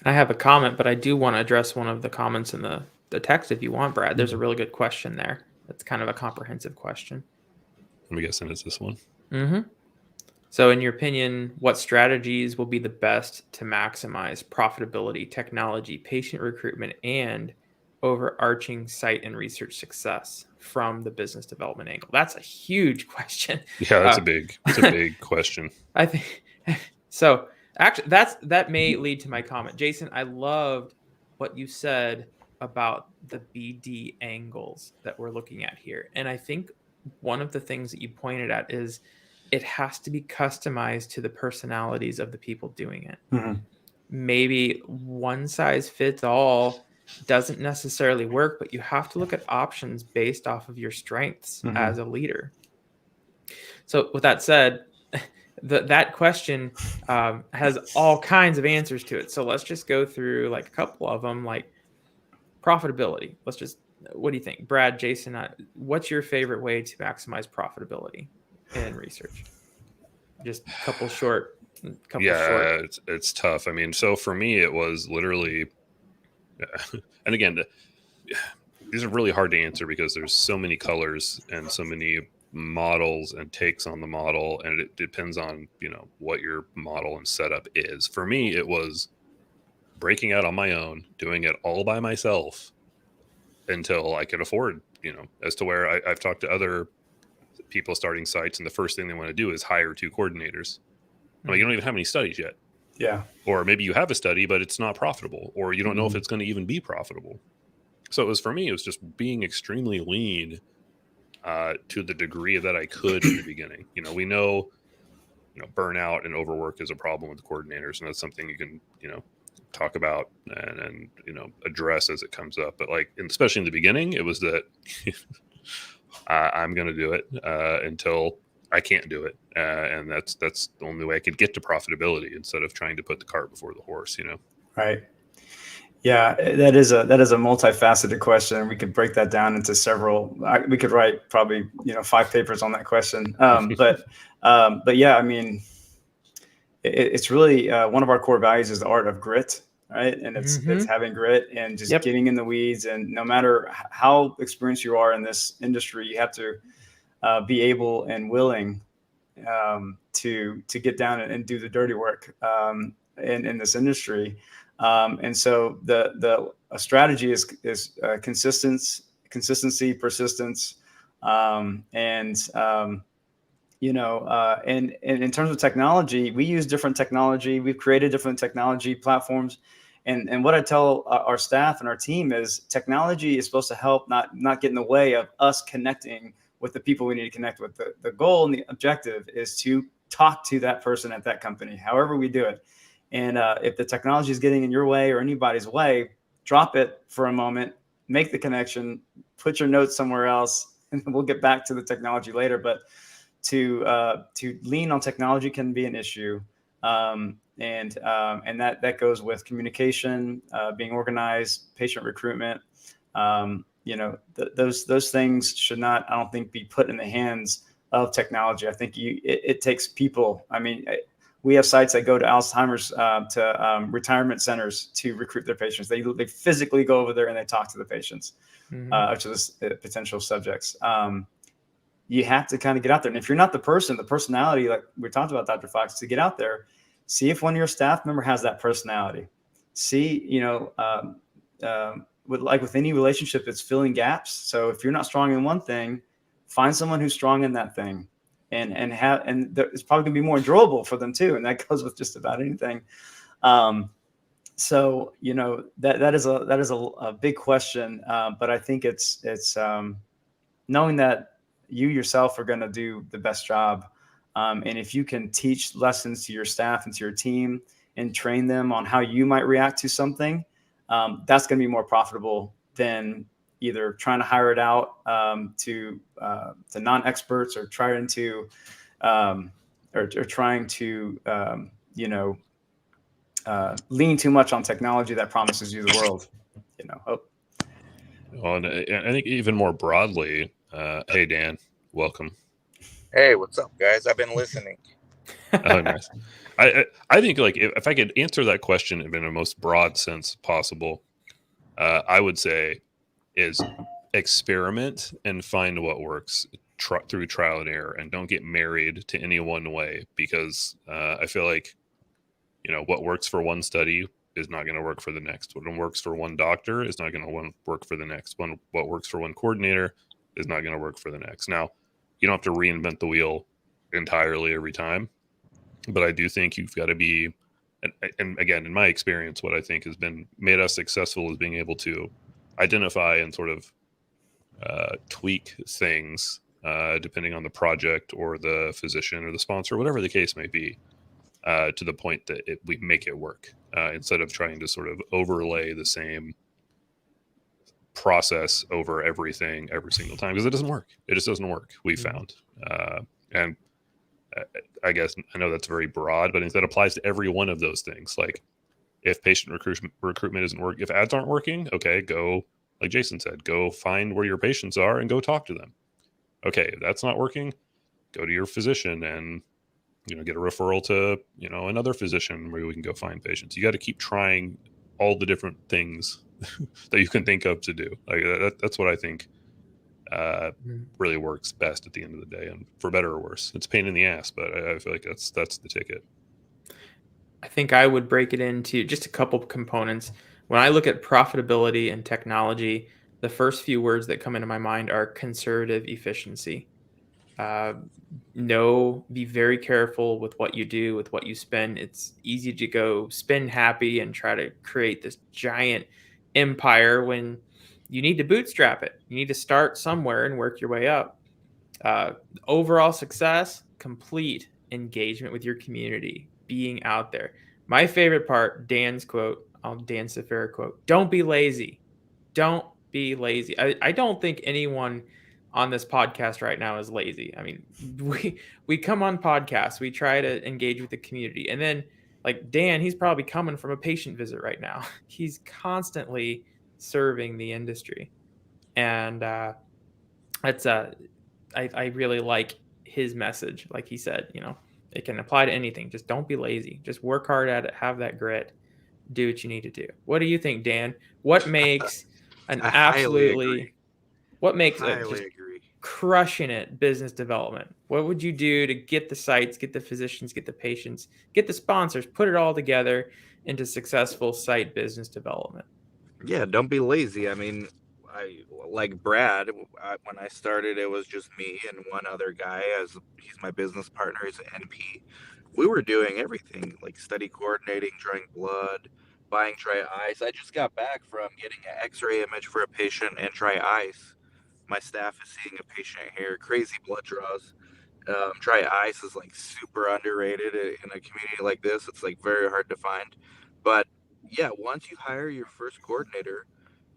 S2: I have a comment, but I do want to address one of the comments in the text if you want, Brad. There's a really good question there. That's kind of a comprehensive question.
S1: I'm guessing it's this one.
S2: Mm-hmm. So, in your opinion, what strategies will be the best to maximize profitability, technology, patient recruitment, and overarching site and research success from the business development angle? That's a huge question.
S1: Yeah, that's
S2: Uh,
S1: it's a big question.
S2: I think so. Actually, that may lead to my comment, Jason. I loved what you said about the BD angles that we're looking at here, and I think one of the things that you pointed at is it has to be customized to the personalities of the people doing it.
S3: Mhm.
S2: Maybe one size fits all doesn't necessarily work, but you have to look at options based off of your strengths
S3: Mhm.
S2: as a leader. So, with that said, that question has all kinds of answers to it. So let's just go through like a couple of them, like profitability. What do you think, Brad, Jason? What's your favorite way to maximize profitability in research? Just a couple short.
S1: Yeah, it's tough. I mean, so for me, it was literally, and again, these are really hard to answer because there's so many colors and so many models and takes on the model, and it depends on, you know, what your model and setup is. For me, it was breaking out on my own, doing it all by myself until I could afford, you know, as to where I've talked to other people starting sites, and the first thing they want to do is hire 2 coordinators. Well, you don't even have any studies yet.
S3: Yeah.
S1: Or maybe you have a study, but it's not profitable, or you don't know if
S3: Mhm.
S1: it's going to even be profitable. So it was, for me, it was just being extremely lean to the degree that I could in the beginning. You know, we know, you know, burnout and overwork is a problem with coordinators, and that's something you can, you know, talk about and you know, address as it comes up. But like, especially in the beginning, it was that I'm going to do it until I can't do it, and that's the only way I could get to profitability instead of trying to put the cart before the horse. You know.
S3: Right. Yeah, that is a multifaceted question. We could break that down into several. We could write probably 5 papers on that question. But yeah, I mean, it's really one of our core values is the art of grit, right? And it's having grit and just getting in the weeds. And no matter how experienced you are in this industry, you have to be able and willing to get down and do the dirty work in this industry. And so a strategy is consistency, persistence, and in terms of technology, we use different technology. We've created different technology platforms. And what I tell our staff and our team is technology is supposed to help, not get in the way of us connecting with the people we need to connect with. The goal and the objective is to talk to that person at that company, however we do it. And if the technology is getting in your way or anybody's way, drop it for a moment, make the connection, put your notes somewhere else, and we'll get back to the technology later. But to lean on technology can be an issue, and that goes with communication, being organized, patient recruitment. Those things should not, I don't think, be put in the hands of technology. I think it takes people. I mean, we have sites that go to Alzheimer's to retirement centers to recruit their patients. They physically go over there and they talk to the patients, to the potential subjects. You have to kind of get out there. And if you're not the personality, like we talked about, Dr. Fox, to get out there, see if one of your staff member has that personality. See, with any relationship, it's filling gaps. So if you're not strong in one thing, find someone who's strong in that thing, and it's probably gonna be more enjoyable for them too. And that goes with just about anything. So that is a big question, but I think it's knowing that you yourself are going to do the best job. And if you can teach lessons to your staff and to your team and train them on how you might react to something, that's going to be more profitable than either trying to hire it out to non-experts, or trying to lean too much on technology that promises you the world.
S1: Well, and I think even more broadly, hey Dan, welcome.
S4: Hey, what's up, guys? I've been listening.
S1: Oh, nice. I think like if I could answer that question in the most broad sense possible, I would say is experiment and find what works through trial and error, and don't get married to any one way, because I feel like what works for one study is not going to work for the next. What works for one doctor is not going to work for the next one. What works for one coordinator is not going to work for the next. Now, you don't have to reinvent the wheel entirely every time, but I do think you've got to be, and again, in my experience, what I think has been made us successful is being able to identify and sort of tweak things depending on the project or the physician or the sponsor, whatever the case may be, to the point that we make it work, instead of trying to sort of overlay the same process over everything every single time, because it doesn't work. It just doesn't work. We found, and I guess I know that's very broad, but that applies to every one of those things. Like if patient recruitment isn't working, if ads aren't working, okay, go, like Jason said, go find where your patients are and go talk to them. Okay, if that's not working, go to your physician and get a referral to another physician where we can go find patients. You got to keep trying all the different things that you can think of to do. Like that's what I think really works best at the end of the day, and for better or worse. It's a pain in the ass, but I feel like that's the ticket.
S2: I think I would break it into just a couple of components. When I look at profitability and technology, the first few words that come into my mind are conservative efficiency. Be very careful with what you do, with what you spend. It's easy to go spend happy and try to create this giant empire when you need to bootstrap it. You need to start somewhere and work your way up. Overall success, complete engagement with your community, being out there. My favorite part, Dan's quote, Dan Safira quote, don't be lazy. Don't be lazy. I don't think anyone on this podcast right now is lazy. I mean, we come on podcasts, we try to engage with the community. And then like Dan, he's probably coming from a patient visit right now. He's constantly serving the industry. And that's I really like his message. Like he said, it can apply to anything. Just don't be lazy. Just work hard at it. Have that grit. Do what you need to do. What do you think, Dan? What makes an absolutely what makes a just crushing it business development? What would you do to get the sites, get the physicians, get the patients, get the sponsors, put it all together into successful site business development?
S4: Yeah, don't be lazy. I mean, I like Brad. When I started, it was just me and one other guy. As he's my business partner, he's an NP. We were doing everything, like study coordinating, drawing blood, buying dry ice. I just got back from getting an X-ray image for a patient and dry ice. My staff is seeing a patient here. Crazy blood draws. Dry ice is like super underrated in a community like this. It's like very hard to find, but yeah, once you hire your first coordinator,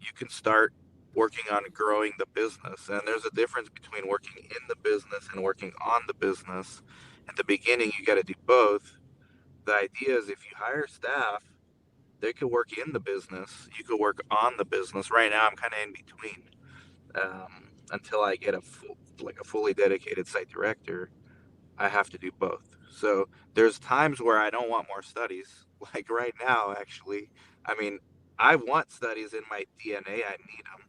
S4: you can start working on growing the business. And there's a difference between working in the business and working on the business. At the beginning, you got to do both. The idea is if you hire staff, they could work in the business. You could work on the business. Right now, I'm kind of in between until I get a fully dedicated site director. I have to do both. So there's times where I don't want more studies. Like right now, actually, I mean, I want studies in my DNA. I need them.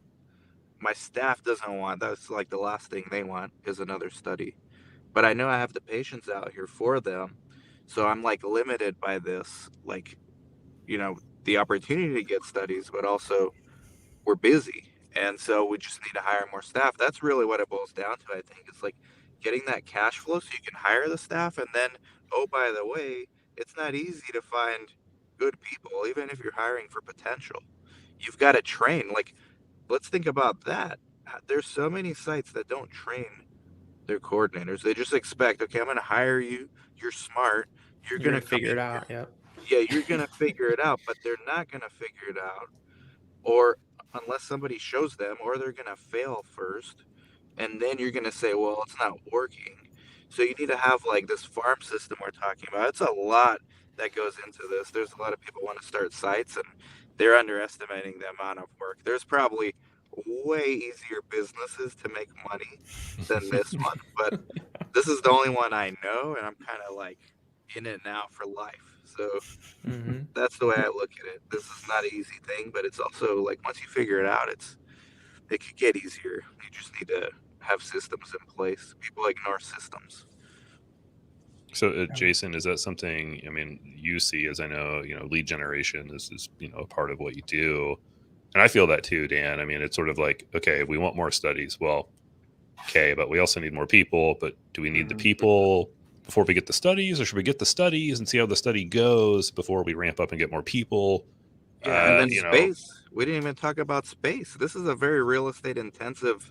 S4: My staff doesn't want. That's like the last thing they want is another study. But I know I have the patients out here for them, so I'm like limited by this. Like, the opportunity to get studies, but also we're busy. And so we just need to hire more staff. That's really what it boils down to, I think. It's like getting that cash flow so you can hire the staff. And then, oh, by the way, it's not easy to find good people, even if you're hiring for potential. You've got to train. Like, let's think about that. There's so many sites that don't train their coordinators. They just expect, okay, I'm going to hire you. You're smart. You're going to
S2: figure it out. Yep.
S4: Yeah, you're going to figure it out, but they're not going to figure it out, or unless somebody shows them, or they're going to fail first, and then you're going to say, well, it's not working. So you need to have like this farm system we're talking about. It's a lot that goes into this. There's a lot of people want to start sites, and they're underestimating the amount of work. There's probably way easier businesses to make money than this one, but this is the only one I know, and I'm kind of like in it now for life. So
S2: Hmm.
S4: that's the way I look at it. This is not an easy thing, but it's also like once you figure it out, it could get easier. You just need to have systems in place. People ignore systems.
S1: So, Jason, is that something? I mean, you see, as I know, lead generation is a part of what you do, and I feel that too, Dan. I mean, it's sort of like, okay, we want more studies. Well, okay, but we also need more people. But do we need the people before we get the studies, or should we get the studies and see how the study goes before we ramp up and get more people?
S4: Yeah, and then
S1: You know,
S4: space. We didn't even talk about space. This is a very real estate intensive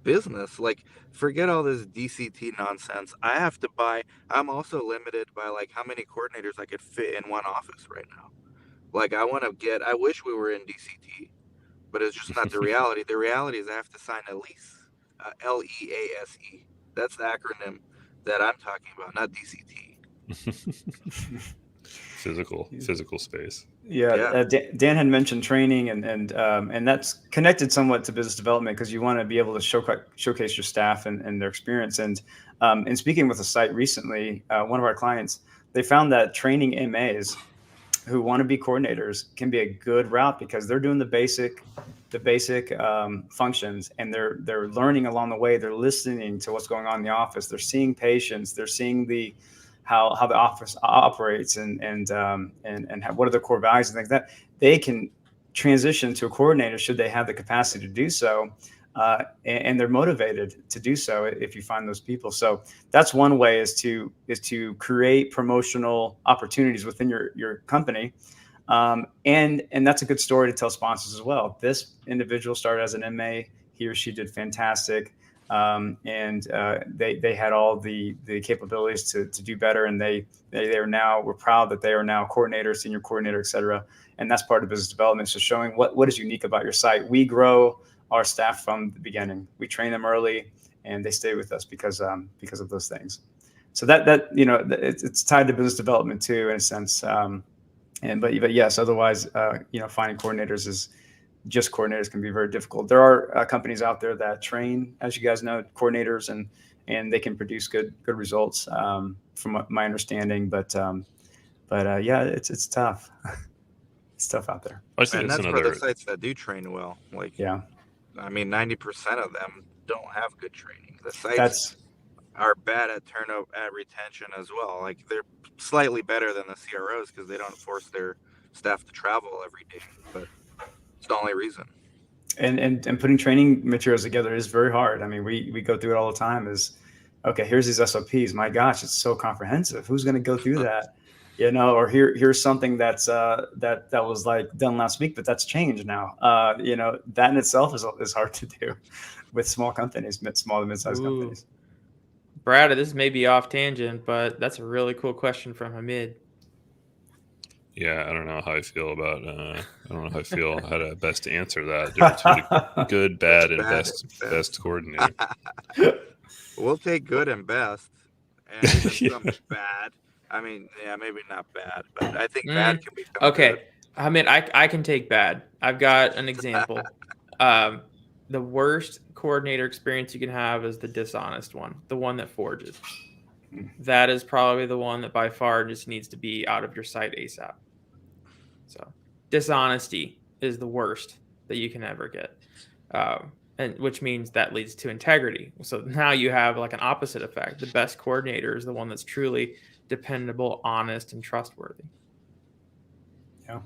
S4: business. Like, forget all this DCT nonsense. I'm also limited by like how many coordinators I could fit in one office right now. Like, I wish we were in DCT, but it's just not the reality. The reality is I have to sign a lease, LEASE. That's the acronym that I'm talking about, not DCT.
S1: physical space.
S3: Yeah,
S4: Yeah.
S3: Dan had mentioned training, and that's connected somewhat to business development because you want to be able to showcase your staff and their experience. And speaking with a site recently, one of our clients, they found that training MAs who want to be coordinators can be a good route because they're doing the basic functions, and they're learning along the way. They're listening to what's going on in the office. They're seeing patients. They're seeing how the office operates and what are the core values and things like that. They can transition to a coordinator should they have the capacity to do so. And they're motivated to do so if you find those people. So that's one way is to create promotional opportunities within your company. And that's a good story to tell sponsors as well. This individual started as an MA. He or she did fantastic. And they had all the capabilities to do better. And we're proud that they are now coordinator, senior coordinator, et cetera. And that's part of business development. So showing what is unique about your site. We grow our staff from the beginning. We train them early, and they stay with us because of those things. So that it's tied to business development too, in a sense. But yes, otherwise, finding coordinators can be very difficult. There are companies out there that train, as you guys know, coordinators, and they can produce good results, from my understanding. But yeah, it's tough. It's tough out there.
S1: I think
S4: And
S1: it's
S4: that's for the
S1: another.
S4: sites that do train well. Like,
S3: Yeah,
S4: I mean, 90% of them don't have good training. The sites
S3: that's
S4: are bad at retention as well. Like, they're slightly better than the CROs because they don't force their staff to travel every day. But it's the only reason.
S3: and putting training materials together is very hard. I mean, we go through it all the time. Is okay. Here's these SOPs. My gosh, it's so comprehensive. Who's going to go through that? Or here's something that was like done last week, but that's changed now. That in itself is hard to do with small companies, small to mid-sized companies.
S2: Brad, this may be off tangent, but that's a really cool question from Hamid.
S1: Yeah, I don't know how I feel about. I don't know how I feel how to best answer that. Difference between good, bad, and best coordinator.
S4: We'll take good and best, and even some bad. I mean, yeah, maybe not bad, but I think bad can become
S2: okay.
S4: good.
S2: I mean, I can take bad. I've got an example. The worst coordinator experience you can have is the dishonest one, the one that forges. That is probably the one that by far just needs to be out of your site ASAP. So dishonesty is the worst that you can ever get. And which means that leads to integrity. So now you have like an opposite effect. The best coordinator is the one that's truly dependable, honest, and trustworthy.
S3: Yeah,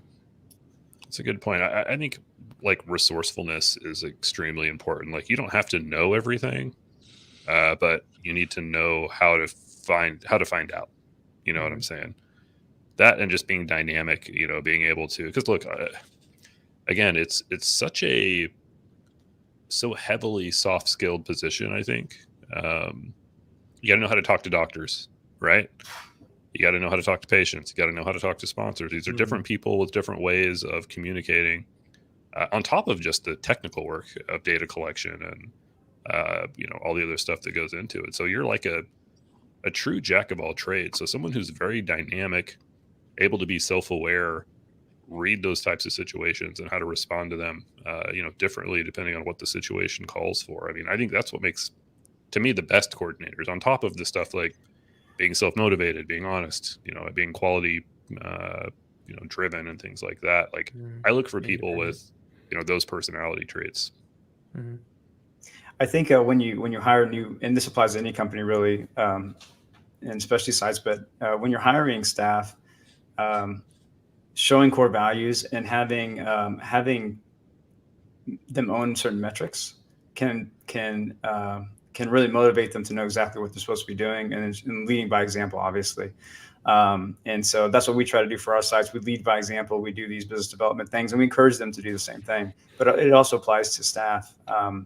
S1: that's a good point. I think like resourcefulness is extremely important. Like you don't have to know everything, but you need to know how to find out. You know what I'm saying? That and just being dynamic. Being able to because look, again, it's such a so heavily soft skilled position. I think you got to know how to talk to doctors, right? You got to know how to talk to patients. You got to know how to talk to sponsors. These are different people with different ways of communicating, on top of just the technical work of data collection and all the other stuff that goes into it. So you're like a true jack of all trades. So someone who's very dynamic, able to be self-aware, read those types of situations and how to respond to them, differently depending on what the situation calls for. I mean, I think that's what makes, to me, the best coordinators, on top of the stuff like being self-motivated, being honest, being quality, driven and things like that. Like I look for people with, those personality traits.
S2: Mm-hmm.
S3: I think when you hire new, and this applies to any company really, and especially sites, but when you're hiring staff, showing core values and having them own certain metrics can really motivate them to know exactly what they're supposed to be doing, and leading by example, obviously. And so that's what we try to do for our sites. We lead by example. We do these business development things, and we encourage them to do the same thing. But it also applies to staff.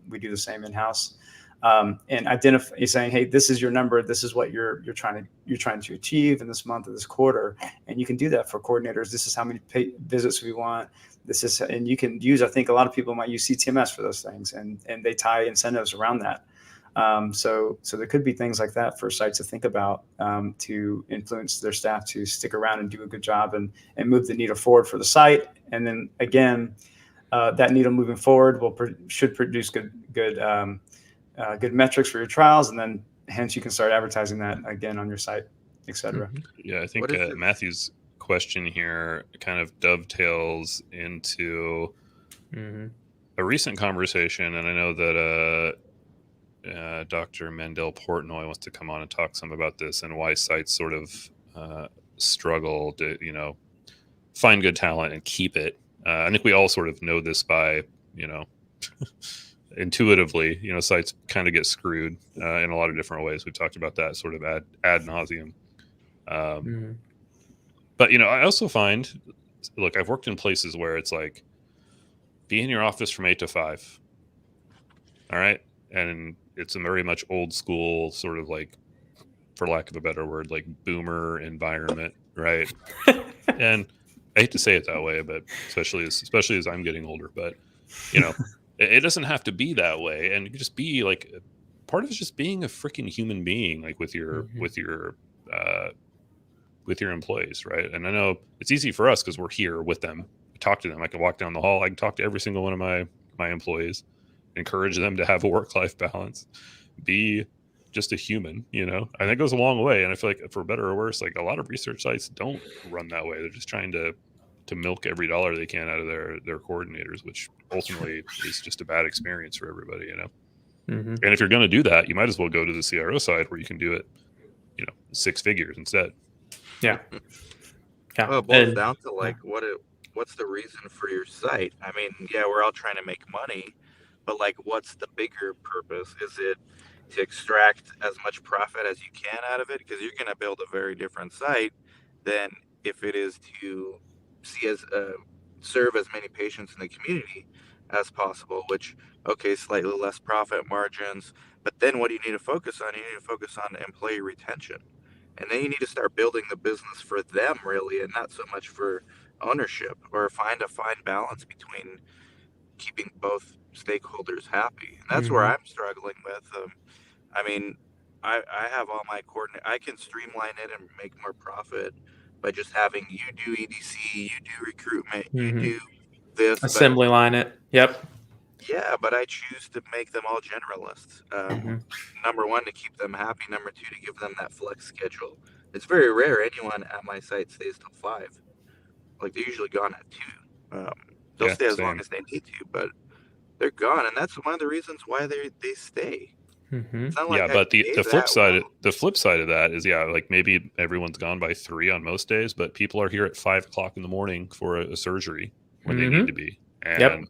S3: We do the same in-house. And identify, saying, "Hey, this is your number. This is what you're trying to achieve in this month or this quarter." And you can do that for coordinators. This is how many visits we want. This is, and you can use. I think a lot of people might use CTMS for those things, and they tie incentives around that. So there could be things like that for sites to think about, to influence their staff to stick around and do a good job and move the needle forward for the site. And then again, that needle moving forward should produce good metrics for your trials, and then hence you can start advertising that again on your site, etc.
S2: Mm-hmm.
S1: Yeah, I think Matthew's question here kind of dovetails into a recent conversation, and I know that Dr. Mandel Portnoy wants to come on and talk some about this and why sites sort of struggle to, find good talent and keep it. I think we all sort of know this by, intuitively, sites kind of get screwed in a lot of different ways. We've talked about that sort of ad nauseum. But, I also find, look, I've worked in places where it's like, be in your office from 8 to 5. All right. And it's a very much old school sort of like, for lack of a better word, like boomer environment. Right. And I hate to say it that way, but especially as I'm getting older, but it doesn't have to be that way. And you just be like, part of it's just being a freaking human being, like with your employees. Right. And I know it's easy for us because we're here with them, talk to them. I can walk down the hall. I can talk to every single one of my employees, encourage them to have a work-life balance, be just a human, and that goes a long way. And I feel like, for better or worse, like a lot of research sites don't run that way. They're just trying to milk every dollar they can out of their coordinators, which ultimately is just a bad experience for everybody, And if you're going to do that, you might as well go to the CRO side where you can do it, 6 figures instead.
S2: Yeah.
S4: Well, it boils down to like, what's the reason for your site? I mean, yeah, we're all trying to make money, but like, what's the bigger purpose? Is it to extract as much profit as you can out of it? Because you're going to build a very different site than if it is to serve as many patients in the community as possible, which, okay, slightly less profit margins, but then what do you need to focus on? You need to focus on employee retention. And then you need to start building the business for them, really, and not so much for ownership, or find a fine balance between keeping both stakeholders happy. And that's where I'm struggling with. I mean, I have all my coordinate. I can streamline it and make more profit by just having you do EDC, you do recruitment, you do this.
S2: Assembly line it. Yep.
S4: Yeah, but I choose to make them all generalists. Number one, to keep them happy. Number two, to give them that flex schedule. It's very rare anyone at my site stays till 5. Like, they're usually gone at 2. They'll stay as long as they need to, but they're gone, and that's one of the reasons why they stay. It's not like
S1: but the flip side of that is, like maybe everyone's gone by 3 on most days, but people are here at 5 o'clock in the morning for a surgery when they need to be, and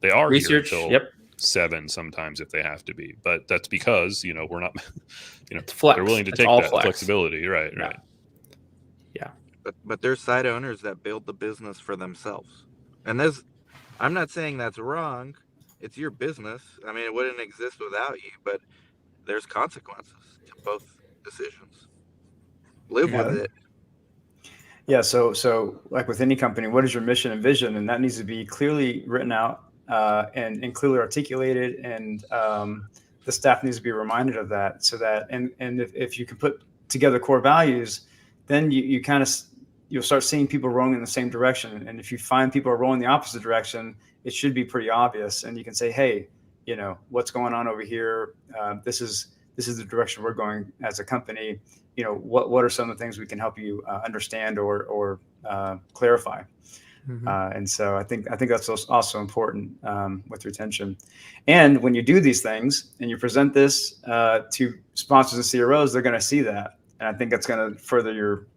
S1: they are here till 7 sometimes if they have to be. But that's because we're not, they're willing to take that flexibility, right?
S2: Yeah.
S4: But there's site owners that build the business for themselves, and I'm not saying that's wrong. It's your business. I mean, it wouldn't exist without you, but there's consequences to both decisions. Live with it.
S3: Yeah. So like with any company, what is your mission and vision? And that needs to be clearly written out and clearly articulated. And the staff needs to be reminded of that, so that, and if you can put together core values, then you kind of you'll start seeing people rowing in the same direction. And if you find people are rowing the opposite direction, it should be pretty obvious. And you can say, hey, what's going on over here? This is the direction we're going as a company. What are some of the things we can help you understand or clarify?
S2: Mm-hmm.
S3: And so I think that's also important with retention. And when you do these things and you present this to sponsors and CROs, they're going to see that, and I think that's going to further your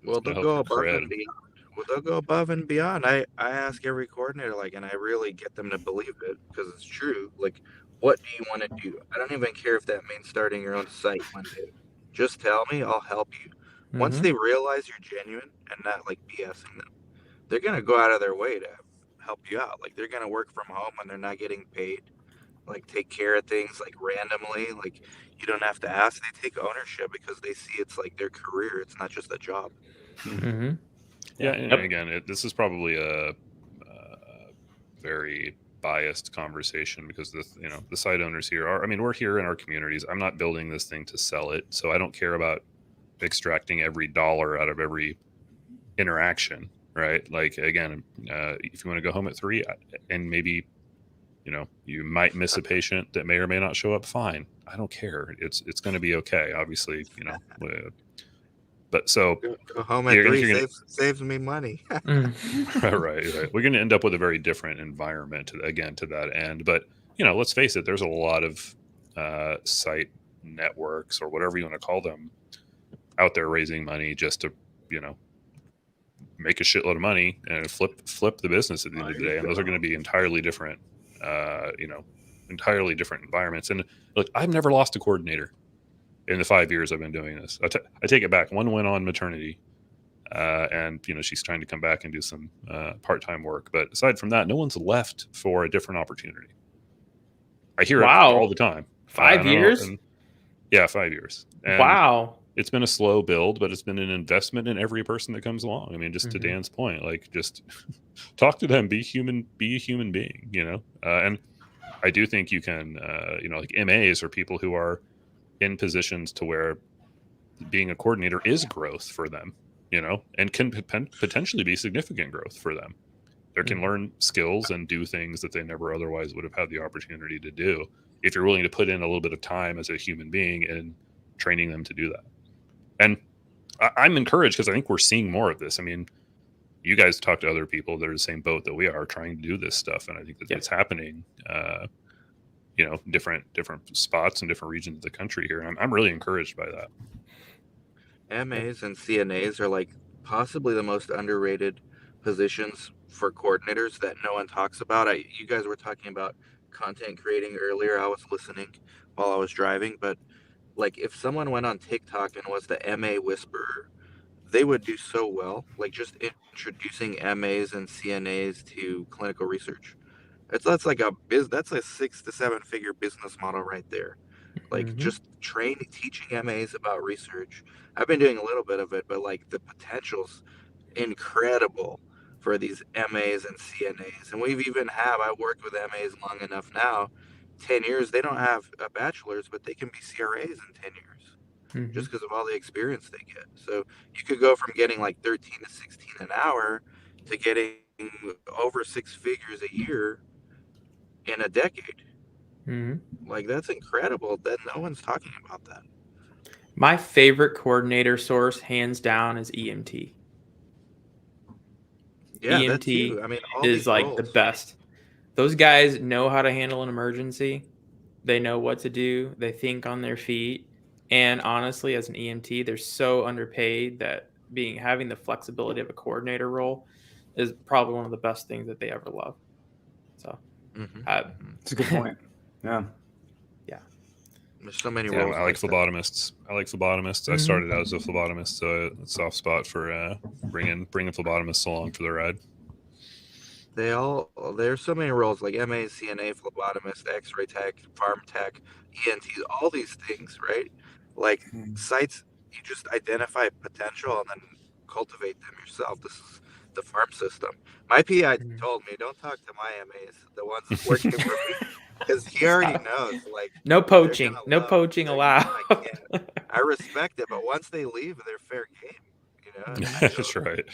S4: Well, they'll
S1: help
S4: go
S1: your
S4: above
S1: cred.
S4: and beyond. Well, they'll go above and beyond. I ask every coordinator, and I really get them to believe it because it's true. Like, what do you want to do? I don't even care if that means starting your own site one day. Just tell me, I'll help you.
S2: Mm-hmm.
S4: Once they realize you're genuine and not like BSing them, they're gonna go out of their way to help you out. Like, they're gonna work from home when they're not getting paid. Like, take care of things like randomly. Like, you don't have to ask. They take ownership because they see it's like their career. It's not just a job.
S2: Mm-hmm.
S1: Yeah, and again, this is probably a very biased conversation because the site owners here are. I mean, we're here in our communities. I'm not building this thing to sell it, so I don't care about extracting every dollar out of every interaction, right? Like, again, if you want to go home at 3 and maybe you might miss a patient that may or may not show up, fine. I don't care. It's going to be okay. Obviously, but so
S4: go home at 3 saves me money.
S1: right. We're going to end up with a very different environment to that end. But let's face it. There's a lot of site networks or whatever you want to call them out there raising money just to make a shitload of money and flip the business at the end of the day. And those are going to be entirely different environments. And look, I've never lost a coordinator in the 5 years I've been doing this. I take it back. One went on maternity, and she's trying to come back and do some part-time work. But aside from that, no one's left for a different opportunity. I hear it all the time.
S2: 5 years?
S1: Yeah, 5 years. And
S2: wow.
S1: It's been a slow build, but it's been an investment in every person that comes along. I mean, just to Dan's point, like, just talk to them, be a human being, and I do think you can, like MAs are people who are in positions to where being a coordinator is growth for them, and can potentially be significant growth for them. They can learn skills and do things that they never otherwise would have had the opportunity to do if you're willing to put in a little bit of time as a human being and training them to do that. And I'm encouraged because I think we're seeing more of this. I mean, you guys talk to other people that are the same boat that we are trying to do this stuff. And I think that it's happening, different spots and different regions of the country here. And I'm really encouraged by that.
S4: MAs and CNAs are like possibly the most underrated positions for coordinators that no one talks about. You guys were talking about content creating earlier. I was listening while I was driving, but like, if someone went on TikTok and was the MA whisperer, they would do so well. Like, just introducing MAs and CNAs to clinical research. That's like that's a 6 to 7 figure business model right there. Like, just teaching MAs about research. I've been doing a little bit of it, but like, the potential's incredible for these MAs and CNAs. And I've worked with MAs long enough now. 10 years, they don't have a bachelor's, but they can be CRAs in 10 years just because of all the experience they get. So you could go from getting like 13 to 16 an hour to getting over 6 figures a year in a decade. Like, that's incredible that no one's talking about that.
S2: My favorite coordinator source, hands down, is EMT.
S4: Yeah,
S2: EMT
S4: that too. I mean, all
S2: is
S4: these
S2: like
S4: roles.
S2: The best. Those guys know how to handle an emergency. They know what to do. They think on their feet. And honestly, as an EMT, they're so underpaid that having the flexibility of a coordinator role is probably one of the best things that they ever love. So
S3: that's a good point. Yeah.
S4: There's so many roles.
S1: I like phlebotomists. I started out as a phlebotomist, so a soft spot for bringing phlebotomists along for the ride.
S4: There's so many roles like MA, CNA, phlebotomist, X-ray tech, farm tech, ENTs, all these things, right? Like sites, you just identify potential and then cultivate them yourself. the farm system. My PI
S2: Mhm.
S4: told me, don't talk to my MAs, the ones working for me, because he already knows. Like,
S2: No
S4: they're
S2: poaching.
S4: gonna
S2: No
S4: love.
S2: poaching
S4: They're,
S2: allowed.
S4: I can't. I respect it, but once they leave, they're fair game. You know, and I
S1: That's right.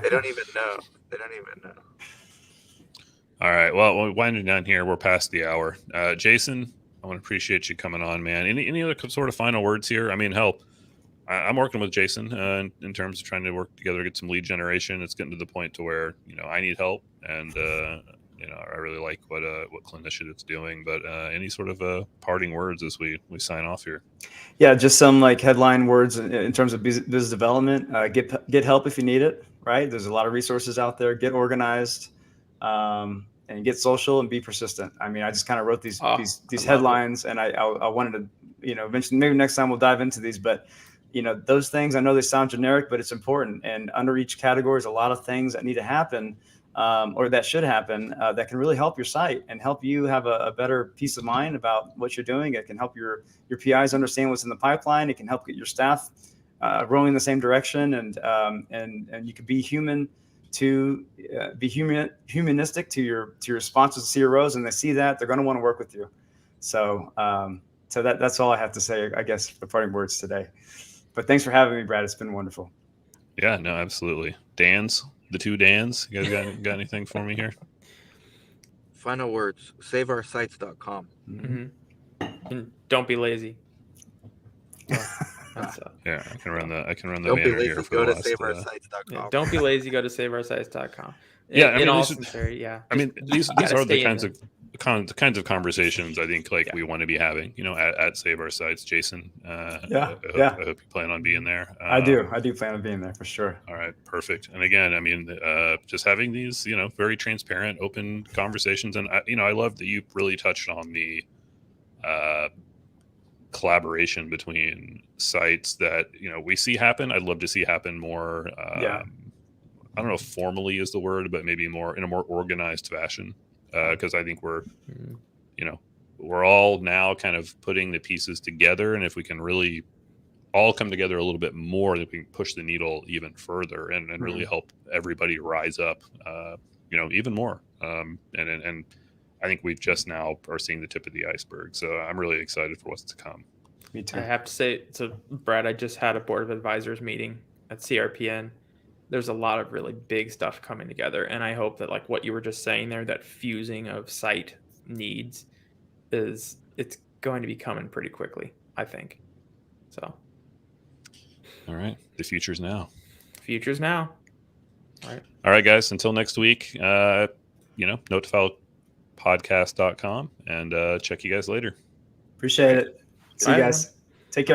S4: they don't even know. They don't even know.
S1: All right. Well, we're winding down here. We're past the hour. Jason, I want to appreciate you coming on, man. Any other sort of final words here? I mean, hell, I'm working with Jason in terms of trying to work together to get some lead generation. It's getting to the point to where I need help, and I really like what Clinitiative's doing. But any sort of parting words as we sign off here?
S3: Yeah, just some like headline words in terms of business development. Get help if you need it. Right, there's a lot of resources out there. Get organized, and get social and be persistent. I mean, I just kind of wrote these headlines, and I wanted to mention, maybe next time we'll dive into these, but those things, I know they sound generic, but it's important. And under each category is a lot of things that need to happen, or that should happen, that can really help your site and help you have a better peace of mind about what you're doing. It can help your PIs understand what's in the pipeline. It can help get your staff rowing in the same direction, and you can be human to be humanistic to your sponsors, CROs, and they see that they're going to want to work with you. So that's all I have to say, I guess, for the parting words today. But thanks for having me, Brad. It's been wonderful.
S1: Yeah, no, absolutely. The two Dans, you guys got anything for me here?
S4: Final words: saveoursites.com.
S2: And don't be lazy.
S1: Yeah, I can run the
S4: Don't be
S1: banner
S4: lazy.
S1: here for
S4: Go
S1: the
S4: to
S1: last.
S4: saveoursites.com.
S2: Yeah, don't be lazy. Go to saveoursites.com.
S1: Yeah, I mean,
S2: all
S1: these are-
S2: sincerity, yeah.
S1: I mean, these are the kinds of conversations I think
S2: Yeah.
S1: we want to be having, at Save Our Sites. Jason, I hope you plan on being there.
S3: I do plan on being there for sure.
S1: All right, perfect. And again, I mean, just having these, very transparent, open conversations, and I love that you really touched on the collaboration between sites that we see happen. I'd love to see happen more. I don't know if formally is the word, but maybe more in a more organized fashion. Because I think we're all now kind of putting the pieces together, and if we can really all come together a little bit more, that we can push the needle even further and really help everybody rise up, even more. And I think we've just now are seeing the tip of the iceberg. So I'm really excited for what's to come.
S3: Me too.
S2: I have to say, so Brad, I just had a board of advisors meeting at CRPN. There's a lot of really big stuff coming together, and I hope that, like what you were just saying there, that fusing of site needs it's going to be coming pretty quickly, I think. So,
S1: All right, the future's now.
S2: Future's now.
S1: All right, guys. Until next week, notefilepodcast.com, and check you guys later.
S3: Appreciate it. See you guys.
S2: Everyone.